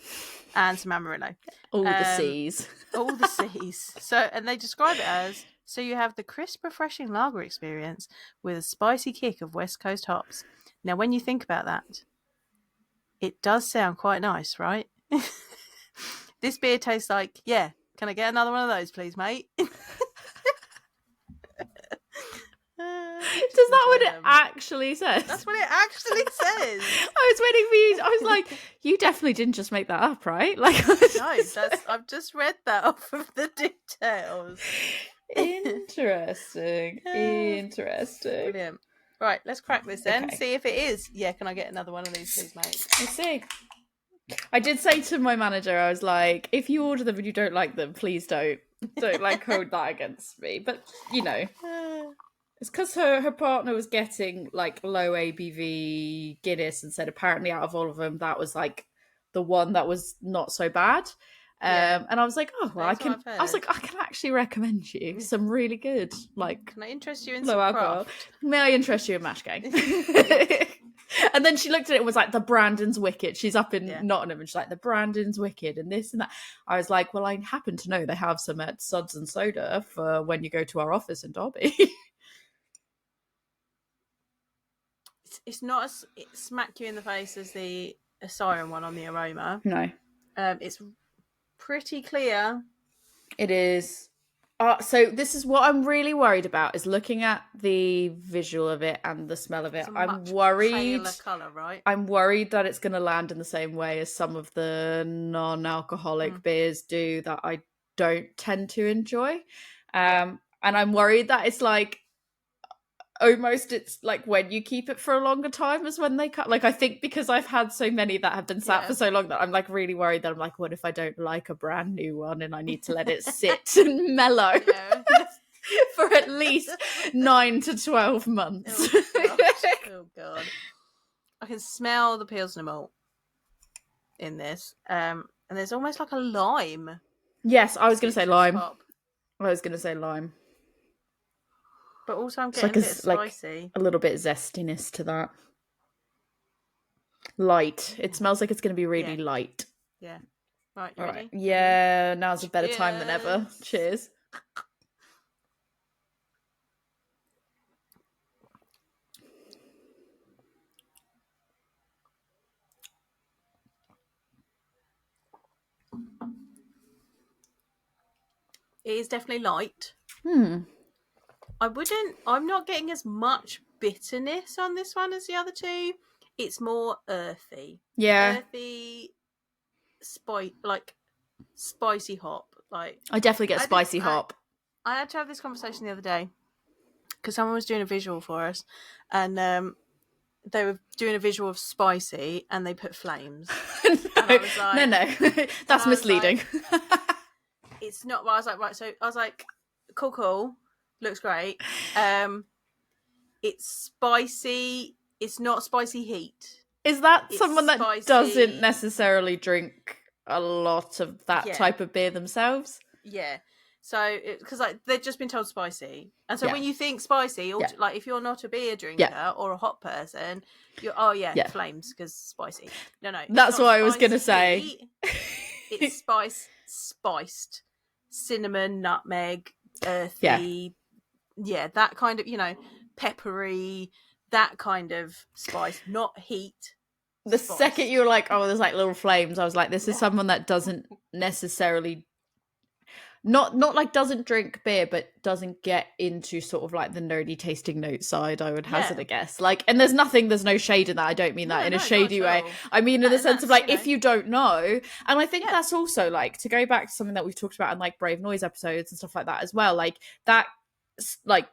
and some Amarillo. All the C's. All the C's. So, and they describe it as, so you have the crisp, refreshing lager experience with a spicy kick of West Coast hops. Now, when you think about that, it does sound quite nice, right? This beer tastes like, yeah, can I get another one of those, please, mate? Does that what it actually says? That's what it actually says. I was waiting for you. I was like, you definitely didn't just make that up, right? Like, no, I've just read that off of the details. Interesting. Brilliant. Right, let's crack this then. Okay. See if it is. Yeah, can I get another one of these, please, mate? Let's see. I did say to my manager, I was like, if you order them and you don't like them, please don't like hold that against me. But, you know, it's because her partner was getting like low ABV Guinness, and said apparently out of all of them, that was like the one that was not so bad. And I was like, oh, well, I can actually recommend you some really good, like, can I interest you in low some alcohol? craft? May I interest you in Mash Gang? And then she looked at it and was like, the Brandon's wicked. She's up in Nottingham, and she's like, the Brandon's wicked, and this and that. I was like, well, I happen to know they have some at Suds and Soda for when you go to our office in Derby. It's not as smack you in the face as the Siren one on the aroma. No. It's pretty clear. It is. So this is what I'm really worried about, is looking at the visual of it and the smell of it. It's a I'm much worried. paler colour, right? I'm worried that it's going to land in the same way as some of the non-alcoholic beers do that I don't tend to enjoy. And I'm worried that it's like, almost, it's like when you keep it for a longer time is when they cut. Like, I think because I've had so many that have been sat for so long that I'm like really worried that I'm like, what if I don't like a brand new one and I need to let it sit and mellow for at least 9 to 12 months. Oh god. I can smell the Pilsner malt in this. And there's almost like a lime. Yes, I was going to say lime. Pop. I was going to say lime. But also I'm getting a bit spicy. A little bit of zestiness to that. Light. It smells like it's going to be really light. Yeah. Right, you ready? Yeah, now's a better time than ever. Cheers. It is definitely light. I'm not getting as much bitterness on this one as the other two. It's more earthy. Yeah. Earthy, spicy hop. Like, I definitely get spicy hop. I had to have this conversation the other day because someone was doing a visual for us, and they were doing a visual of spicy, and they put flames. No, and I was like, no, that's misleading. Like, it's not. Well, I was like, right. So I was like, cool, looks great. It's spicy. It's not spicy heat. Is that someone that doesn't necessarily drink a lot of that type of beer themselves? Yeah. So, because like they've just been told spicy, and so when you think spicy, like if you're not a beer drinker or a hot person, you're flames because spicy. No, that's what I was gonna say. It's spiced, cinnamon, nutmeg, earthy, that kind of peppery, that kind of spice, not heat. The second you were like, oh, there's like little flames, I was like, this is someone that doesn't necessarily. Not like doesn't drink beer, but doesn't get into sort of like the nerdy tasting note side, I would hazard a guess. Like, and there's no shade in that. I don't mean that in a shady way. I mean in the sense of like, if you don't know, and I think that's also like, to go back to something that we've talked about in like Brave Noise episodes and stuff like that as well, like that, like,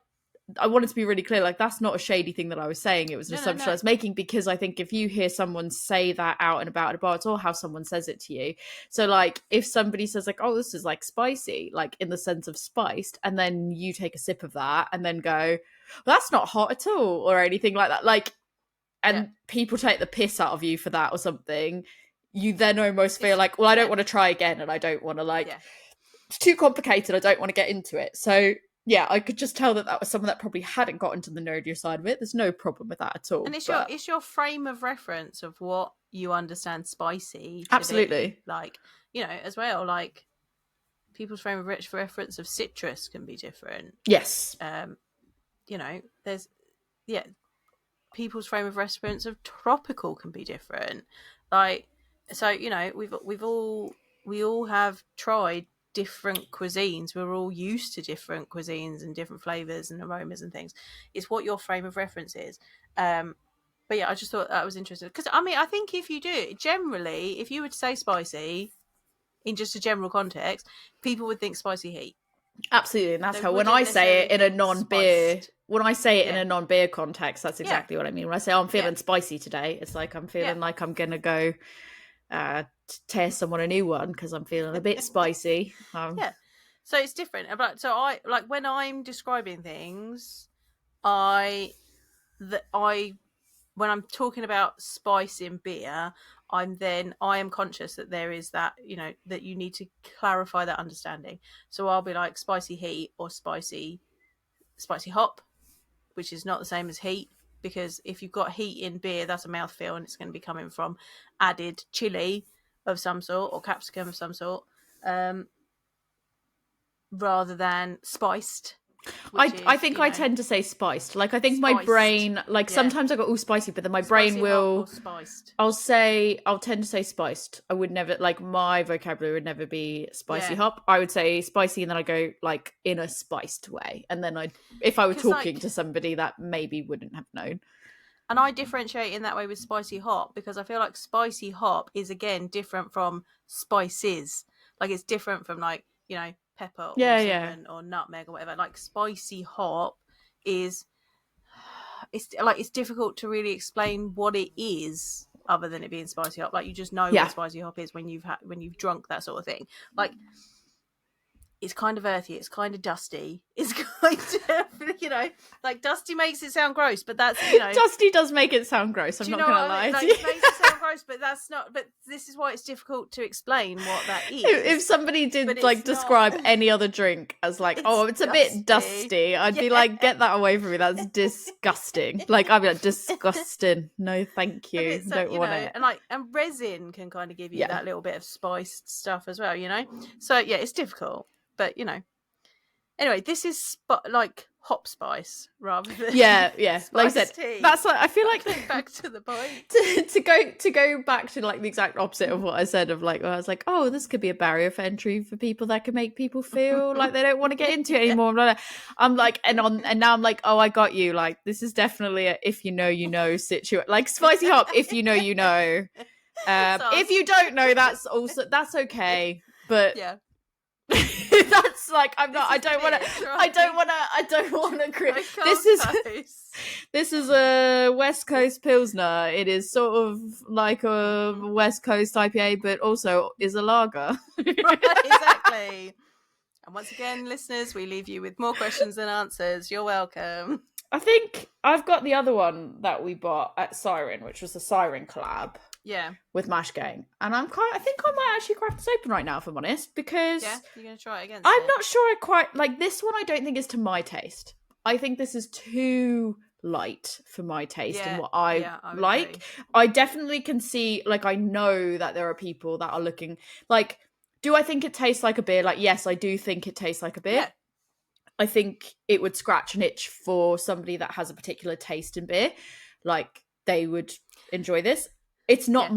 I wanted to be really clear, like that's not a shady thing that I was saying. It was an assumption I was making, because I think if you hear someone say that out and about at a bar, it's all how someone says it to you. So like if somebody says like, oh, this is like spicy, like in the sense of spiced, and then you take a sip of that and then go, well, that's not hot at all, or anything like that, like, and people take the piss out of you for that or something, you then almost feel like, well, I don't want to try again, and I don't want to like, it's too complicated, I don't want to get into it. So yeah, I could just tell that was someone that probably hadn't gotten to the nerdier side of it. There's no problem with that at all. And it's your frame of reference of what you understand spicy. Absolutely. Like, as well, like people's frame of reference of citrus can be different. Yes. There's people's frame of reference of tropical can be different. Like, so we all have tried different cuisines. We're all used to different cuisines and different flavors and aromas and things. It's what your frame of reference is. But yeah, I just thought that was interesting, because I mean, I think if you do it generally, if you would say spicy in just a general context, people would think spicy heat. Absolutely, and that's how when I say it in a non-beer, in a non-beer context, that's exactly what I mean. When I say, oh, I'm feeling spicy today, it's like I'm feeling like I'm gonna go tear someone a new one because I'm feeling a bit spicy. So it's different. So I like when I'm describing things, when I'm talking about spice in beer, I am conscious that there is that, that you need to clarify that understanding. So I'll be like spicy heat or spicy hop, which is not the same as heat, because if you've got heat in beer, that's a mouthfeel, and it's going to be coming from added chili of some sort or capsicum of some sort, rather than spiced. I think I tend to say spiced. Like I think my brain, like sometimes I go all spicy, but then my brain will. Spiced. I'll tend to say spiced. I would never, like, my vocabulary would never be spicy hop. I would say spicy, and then I go like in a spiced way, and then if I were talking to somebody that maybe wouldn't have known. And I differentiate in that way with spicy hop because I feel like spicy hop is again different from spices. Like it's different from like, you know, pepper or cinnamon or nutmeg or whatever. Like spicy hop is it's difficult to really explain what it is other than it being spicy hop. Like you just know what spicy hop is when you've drunk that sort of thing. Like it's kind of earthy, it's kind of dusty, it's kind of, you know, like dusty makes it sound gross, but that's, you know, dusty does make it sound gross. I'm not gonna lie. Like, it makes it sound gross, but that's not. But this is why it's difficult to explain what that is. If somebody did like describe any other drink as like, it's a bit dusty, I'd be like, get that away from me. That's disgusting. Like I'd be like, disgusting. No, thank you. Don't want it. And resin can kind of give you that little bit of spiced stuff as well, you know. So yeah, it's difficult. But you know, anyway, this is like hop spice rather than like I said, tea. that's like I feel like back to the point to go back to like the exact opposite of what I said of like I was like, oh, this could be a barrier for entry for people that could make people feel like they don't want to get into it anymore. I'm like, and now I'm like, oh, I got you. Like this is definitely a if you know situation. Like spicy hop, if you know you know. If you don't know, that's okay. But yeah. That's like I don't want to this is a West Coast Pilsner. It is sort of like a West Coast IPA, but also is a lager. Right, exactly. And once again, listeners, we leave you with more questions than answers. You're welcome. I think I've got the other one that we bought at Siren, which was the Siren collab. Yeah. With Mash Gang. And I think I might actually crack this open right now, if I'm honest, because you're going to try it again. I'm not sure I quite like this one. I don't think is to my taste. I think this is too light for my taste and what I like. Agree. I definitely can see, like, I know that there are people that are looking like, do I think it tastes like a beer? Like, yes, I do think it tastes like a beer. Yeah. I think it would scratch an itch for somebody that has a particular taste in beer. Like, they would enjoy this. It's not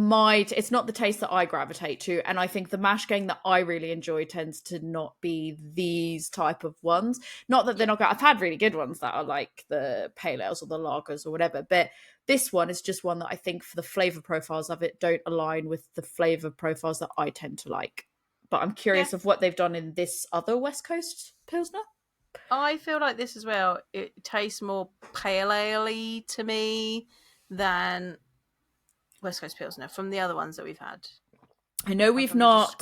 it's not the taste that I gravitate to. And I think the mash gang that I really enjoy tends to not be these type of ones. Not that they're not good. I've had really good ones that are like the pale ales or the lagers or whatever. But this one is just one that I think for the flavour profiles of it don't align with the flavour profiles that I tend to like. But I'm curious of what they've done in this other West Coast Pilsner. I feel like this as well. It tastes more pale ale-y to me than West Coast Pilsner from the other ones that we've had. I know we've not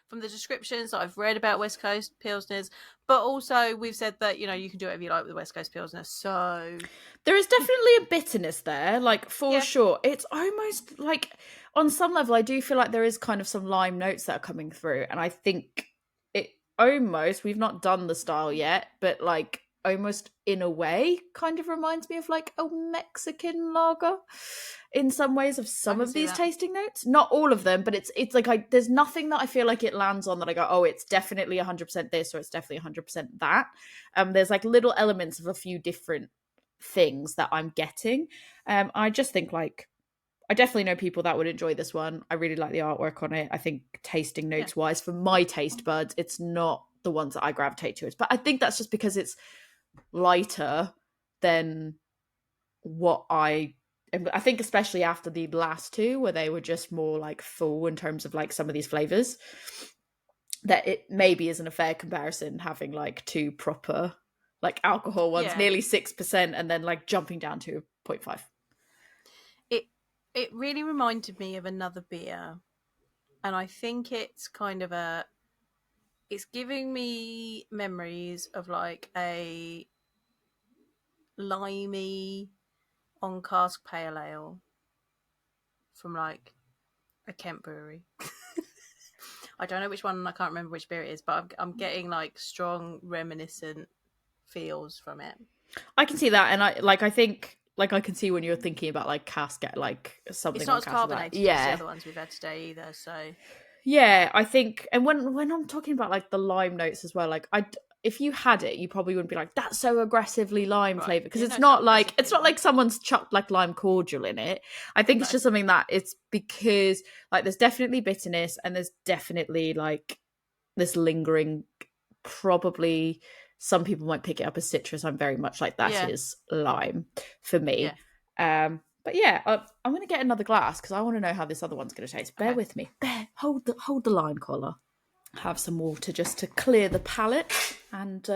from the descriptions that I've read about West Coast Pilsners, but also we've said that, you know, you can do whatever you like with the West Coast Pilsner. So there is definitely a bitterness there, like for sure. It's almost like on some level I do feel like there is kind of some lime notes that are coming through, and I think it almost, we've not done the style yet, but like almost in a way kind of reminds me of like a Mexican lager in some ways of some of these tasting notes. Not all of them, but it's like there's nothing that I feel like it lands on that I go, oh, it's definitely 100% this or it's definitely 100% that. There's like little elements of a few different things that I'm getting. I just think like I definitely know people that would enjoy this one. I really like the artwork on it. I think tasting notes wise, for my taste buds, it's not the ones that I gravitate to. But I think that's just because it's lighter than what I think, especially after the last two where they were just more like full in terms of like some of these flavors, that it maybe isn't a fair comparison having like two proper like alcohol ones, nearly 6%, and then like jumping down to 0.5. It really reminded me of another beer, and I think it's kind of it's giving me memories of like a limey on cask pale ale from like a Kent brewery. I don't know which one, and I can't remember which beer it is, but I'm getting like strong reminiscent feels from it. I can see that, and I think like I can see when you're thinking about like cask, like something. It's not as carbonated as the other ones we've had today either, so. Yeah, I think, and when I'm talking about like the lime notes as well, like if you had it, you probably wouldn't be like, that's so aggressively lime flavour, because it's it's not not like aggressively it's not like someone's chucked like lime cordial in it. I think it's just something that it's because like there's definitely bitterness and there's definitely like this lingering, probably some people might pick it up as citrus. I'm very much like that is lime for me. But yeah, I'm going to get another glass because I want to know how this other one's going to taste. Bear with me. Hold the lime collar. Have some water just to clear the palate. And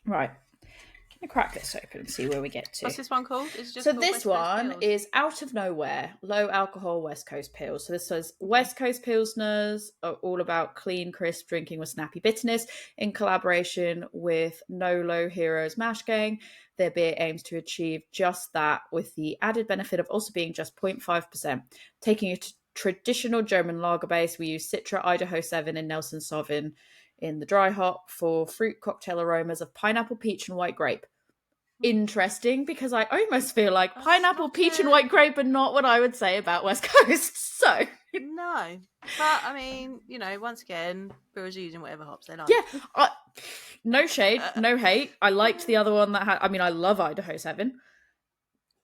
right, gonna crack this open and see where we get to. What's this one called? Is it just so called this West Coast one Pils? is Out of Nowhere, low alcohol West Coast Pils. So this says West Coast Pilsners are all about clean, crisp drinking with snappy bitterness in collaboration with No Low Heroes Mash Gang. Their beer aims to achieve just that with the added benefit of also being just 0.5%. Taking a traditional German lager base, we use Citra, Idaho 7 and Nelson Sauvin in the dry hop for fruit cocktail aromas of pineapple, peach and white grape. Interesting, because I almost feel like pineapple, peach and white grape are not what I would say about West Coast. So no, but I mean, once again, brewers are using whatever hops they like. Yeah, no shade, no hate. I liked the other one that had. I mean, I love Idaho 7.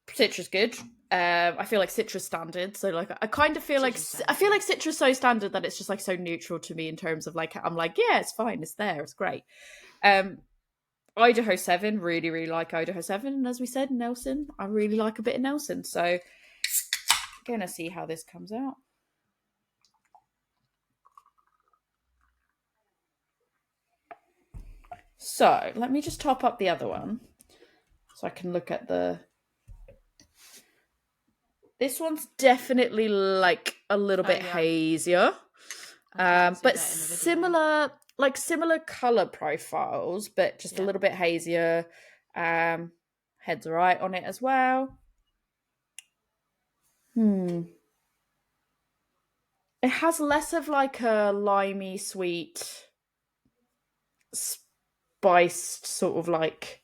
Citra's good. I feel like Citra's standard, so like I kind of feel like Citra's so standard that it's just like so neutral to me in terms of like I'm like, yeah, it's fine, it's there, it's great. Idaho 7, really, really like Idaho 7. And as we said, Nelson, I really like a bit of Nelson. So, gonna see how this comes out. So, let me just top up the other one so I can look at the... This one's definitely like a little bit hazier. But similar color profiles, but just a little bit hazier. Heads are right on it as well. It has less of like a limey, sweet, spiced sort of like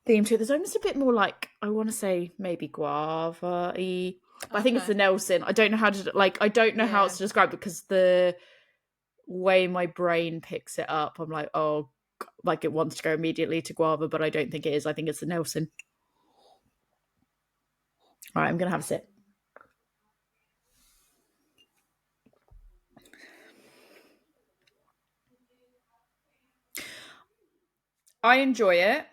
theme to it. There's almost a bit more like, I want to say maybe guava-y. But I think it's the Nelson. I don't know how to how else to describe it, because the way my brain picks it up, I'm like, oh, like it wants to go immediately to guava, but I don't think it is. I think it's the Nelson. All right, I'm gonna have a sip. I enjoy it.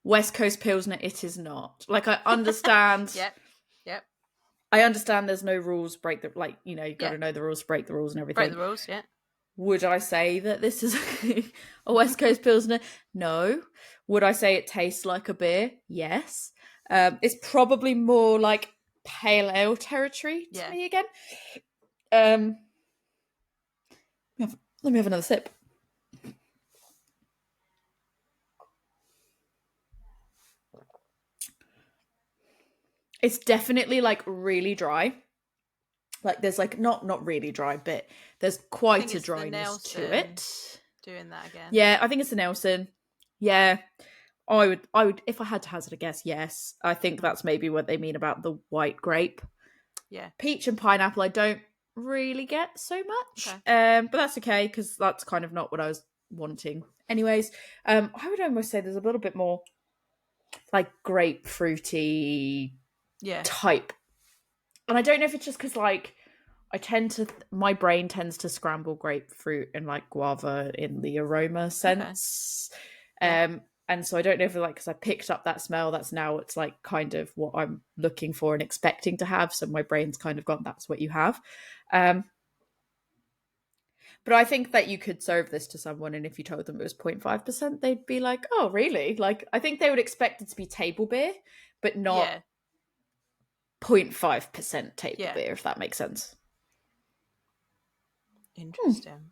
West Coast Pilsner, it is not. Like, I understand. Yep. I understand there's no rules, break the, like, you've got to know the rules, break the rules and everything. Break the rules, yeah. Would I say that this is a West Coast Pilsner? No. Would I say it tastes like a beer? Yes. It's probably more like pale ale territory to me again. Let me have another sip. It's definitely like really dry. Like there's like not really dry, but there's quite a dryness to it. Doing that again. Yeah, I think it's the Nelson. Yeah. I would if I had to hazard a guess, yes. I think that's maybe what they mean about the white grape. Yeah. Peach and pineapple I don't really get so much. Okay. But that's okay, because that's kind of not what I was wanting. Anyways, I would almost say there's a little bit more like grapefruity type. And I don't know if it's just because like my brain tends to scramble grapefruit and like guava in the aroma sense. Okay. And so I don't know if like, because I picked up that smell, it's like kind of what I'm looking for and expecting to have. So my brain's kind of gone, that's what you have. But I think that you could serve this to someone, and if you told them it was 0.5%, they'd be like, oh, really? Like, I think they would expect it to be table beer, but not 0.5% table beer, if that makes sense. Interesting.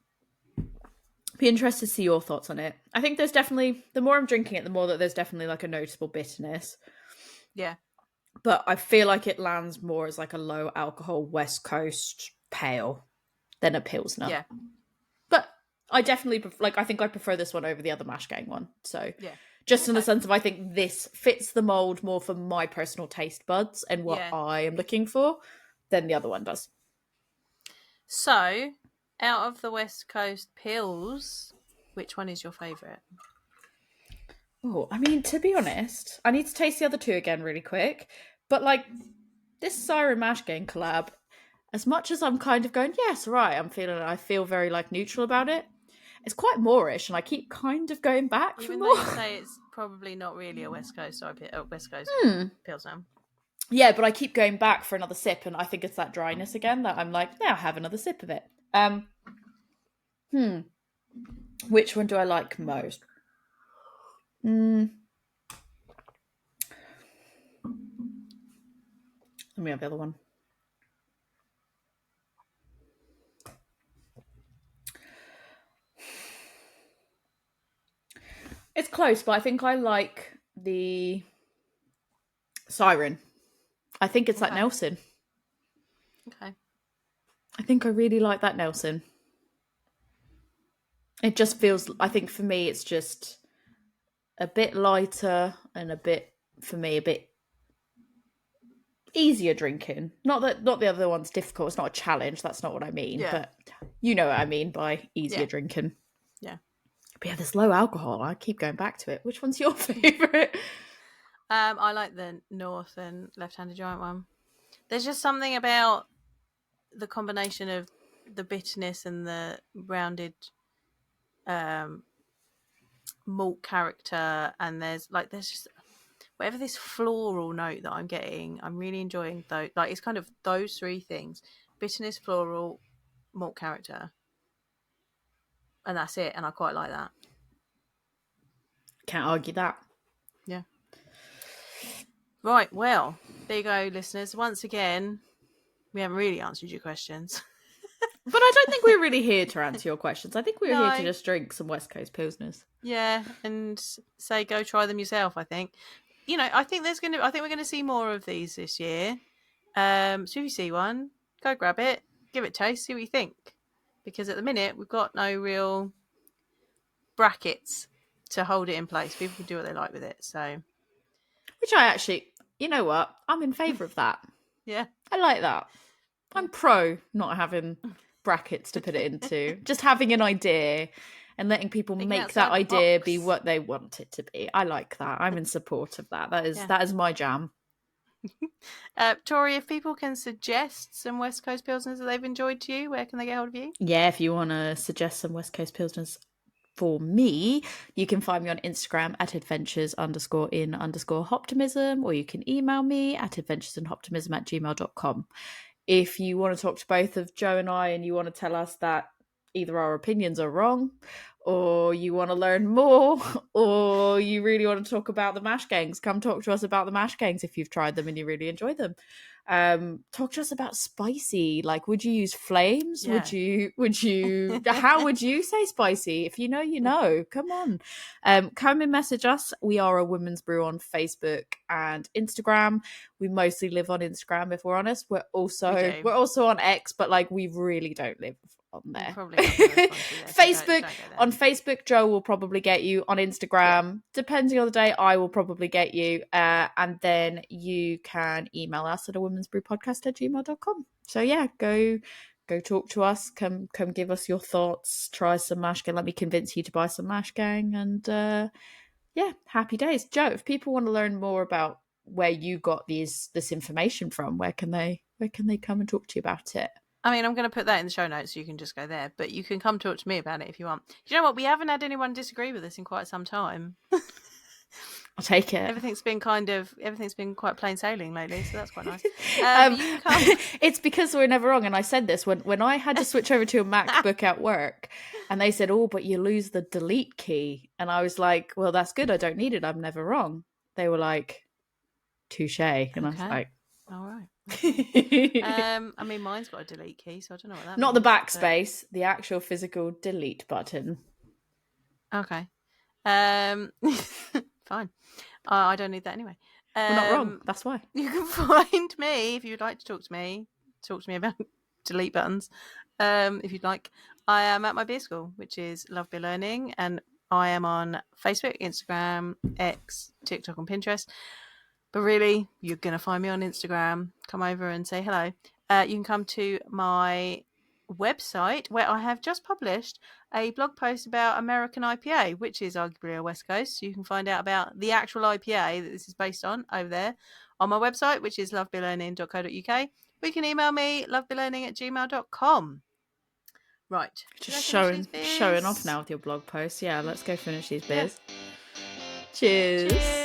Be interested to see your thoughts on it. I think there's definitely, the more I'm drinking it, the more that there's definitely like a noticeable bitterness. Yeah. But I feel like it lands more as like a low alcohol West Coast pale than a Pilsner. Yeah. But I definitely, I think I prefer this one over the other Mash Gang one. So just in the sense of, I think this fits the mold more for my personal taste buds and what I am looking for than the other one does. So, Out of the West Coast pills, which one is your favourite? Oh, I mean, to be honest, I need to taste the other two again really quick. But like this Siren Mash Game collab, as much as I'm kind of going, yes, right, I feel very like neutral about it. It's quite Moorish, and I keep kind of going back for Even more. though you say it's probably not really a West Coast West Coast pilsner. Yeah, but I keep going back for another sip, and I think it's that dryness again that I'm like, now have another sip of it. Which one do I like most? Let me have the other one. It's close, but I think I like the Siren. I think it's that Nelson. Okay. I think I really like that Nelson. It just feels, I think for me, it's just a bit lighter and a bit easier drinking. Not the other one's difficult. It's not a challenge. That's not what I mean. Yeah. But you know what I mean by easier drinking. Yeah. But yeah, there's low alcohol. I keep going back to it. Which one's your favourite? I like the North and Left-Handed Giant one. There's just something about the combination of the bitterness and the rounded malt character, and there's just whatever this floral note that I'm getting. I'm really enjoying though. Like it's kind of those three things: bitterness, floral, malt character, and that's it. And I quite like that. Can't argue that. Yeah. Right. Well, there you go, listeners. Once again, we haven't really answered your questions. But I don't think we're really here to answer your questions. I think we're here to just drink some West Coast Pilsners. Yeah, and say go try them yourself, I think. I think we're gonna see more of these this year. So if you see one, go grab it, give it a taste, see what you think. Because at the minute we've got no real brackets to hold it in place. People can do what they like with it. So Which I actually, you know what? I'm in favour of that. yeah. I like that. I'm pro not having brackets to put it into. Just having an idea and letting people make that idea be what they want it to be. I like that. I'm in support of that. That is my jam. Tori, if people can suggest some West Coast Pilsners that they've enjoyed to you, where can they get hold of you? Yeah, if you want to suggest some West Coast Pilsners for me, you can find me on Instagram at adventures_in_hoptimism, or you can email me at adventuresinhoptimism@gmail.com. If you want to talk to both of Joe and I and you want to tell us that either our opinions are wrong, or you want to learn more, or you really want to talk about the mash gangs, come talk to us about the mash gangs if you've tried them and you really enjoy them. Talk to us about spicy. Like, would you use flames? Yeah. Would you how would you say spicy? If you know, come on. Come and message us. We are a Women's Brew on Facebook and Instagram. We mostly live on Instagram, if we're honest. We're also on X, but like we really don't live on there. Facebook, on Facebook, Joe will probably get you. On Instagram, depending on the day, I will probably get you. And then you can email us at awomensbrewpodcast@gmail.com. So yeah, go talk to us. Come give us your thoughts. Try some Mash Gang. Let me convince you to buy some Mash Gang. And yeah, happy days. Joe, if people want to learn more about where you got this information from, where can they come and talk to you about it? I mean, I'm going to put that in the show notes so you can just go there, but you can come talk to me about it if you want. Do you know what? We haven't had anyone disagree with us in quite some time. I'll take it. Everything's been quite plain sailing lately, so that's quite nice. It's because we're never wrong. And I said this when I had to switch over to a MacBook at work, and they said, "Oh, but you lose the delete key," and I was like, "Well, that's good. I don't need it. I'm never wrong." They were like, "Touche," and I was like, "All right." I mean, mine's got a delete key, so I don't know what that Not means, the backspace, the actual physical delete button. Okay. Fine. I don't need that anyway. We're not wrong. That's why. You can find me if you'd like to talk to me. Talk to me about delete buttons. If you'd like. I am at my beer school, which is Love Beer Learning, and I am on Facebook, Instagram, X, TikTok, and Pinterest. But really, you're going to find me on Instagram. Come over and say hello. You can come to my website where I have just published a blog post about American IPA, which is arguably a West Coast. So you can find out about the actual IPA that this is based on over there on my website, which is lovebeerlearning.co.uk. Or you can email me, lovebeerlearning@gmail.com. Right. Just Should I showing finish these off beers? now with your blog post. Yeah, let's go finish these Yeah. beers. Cheers.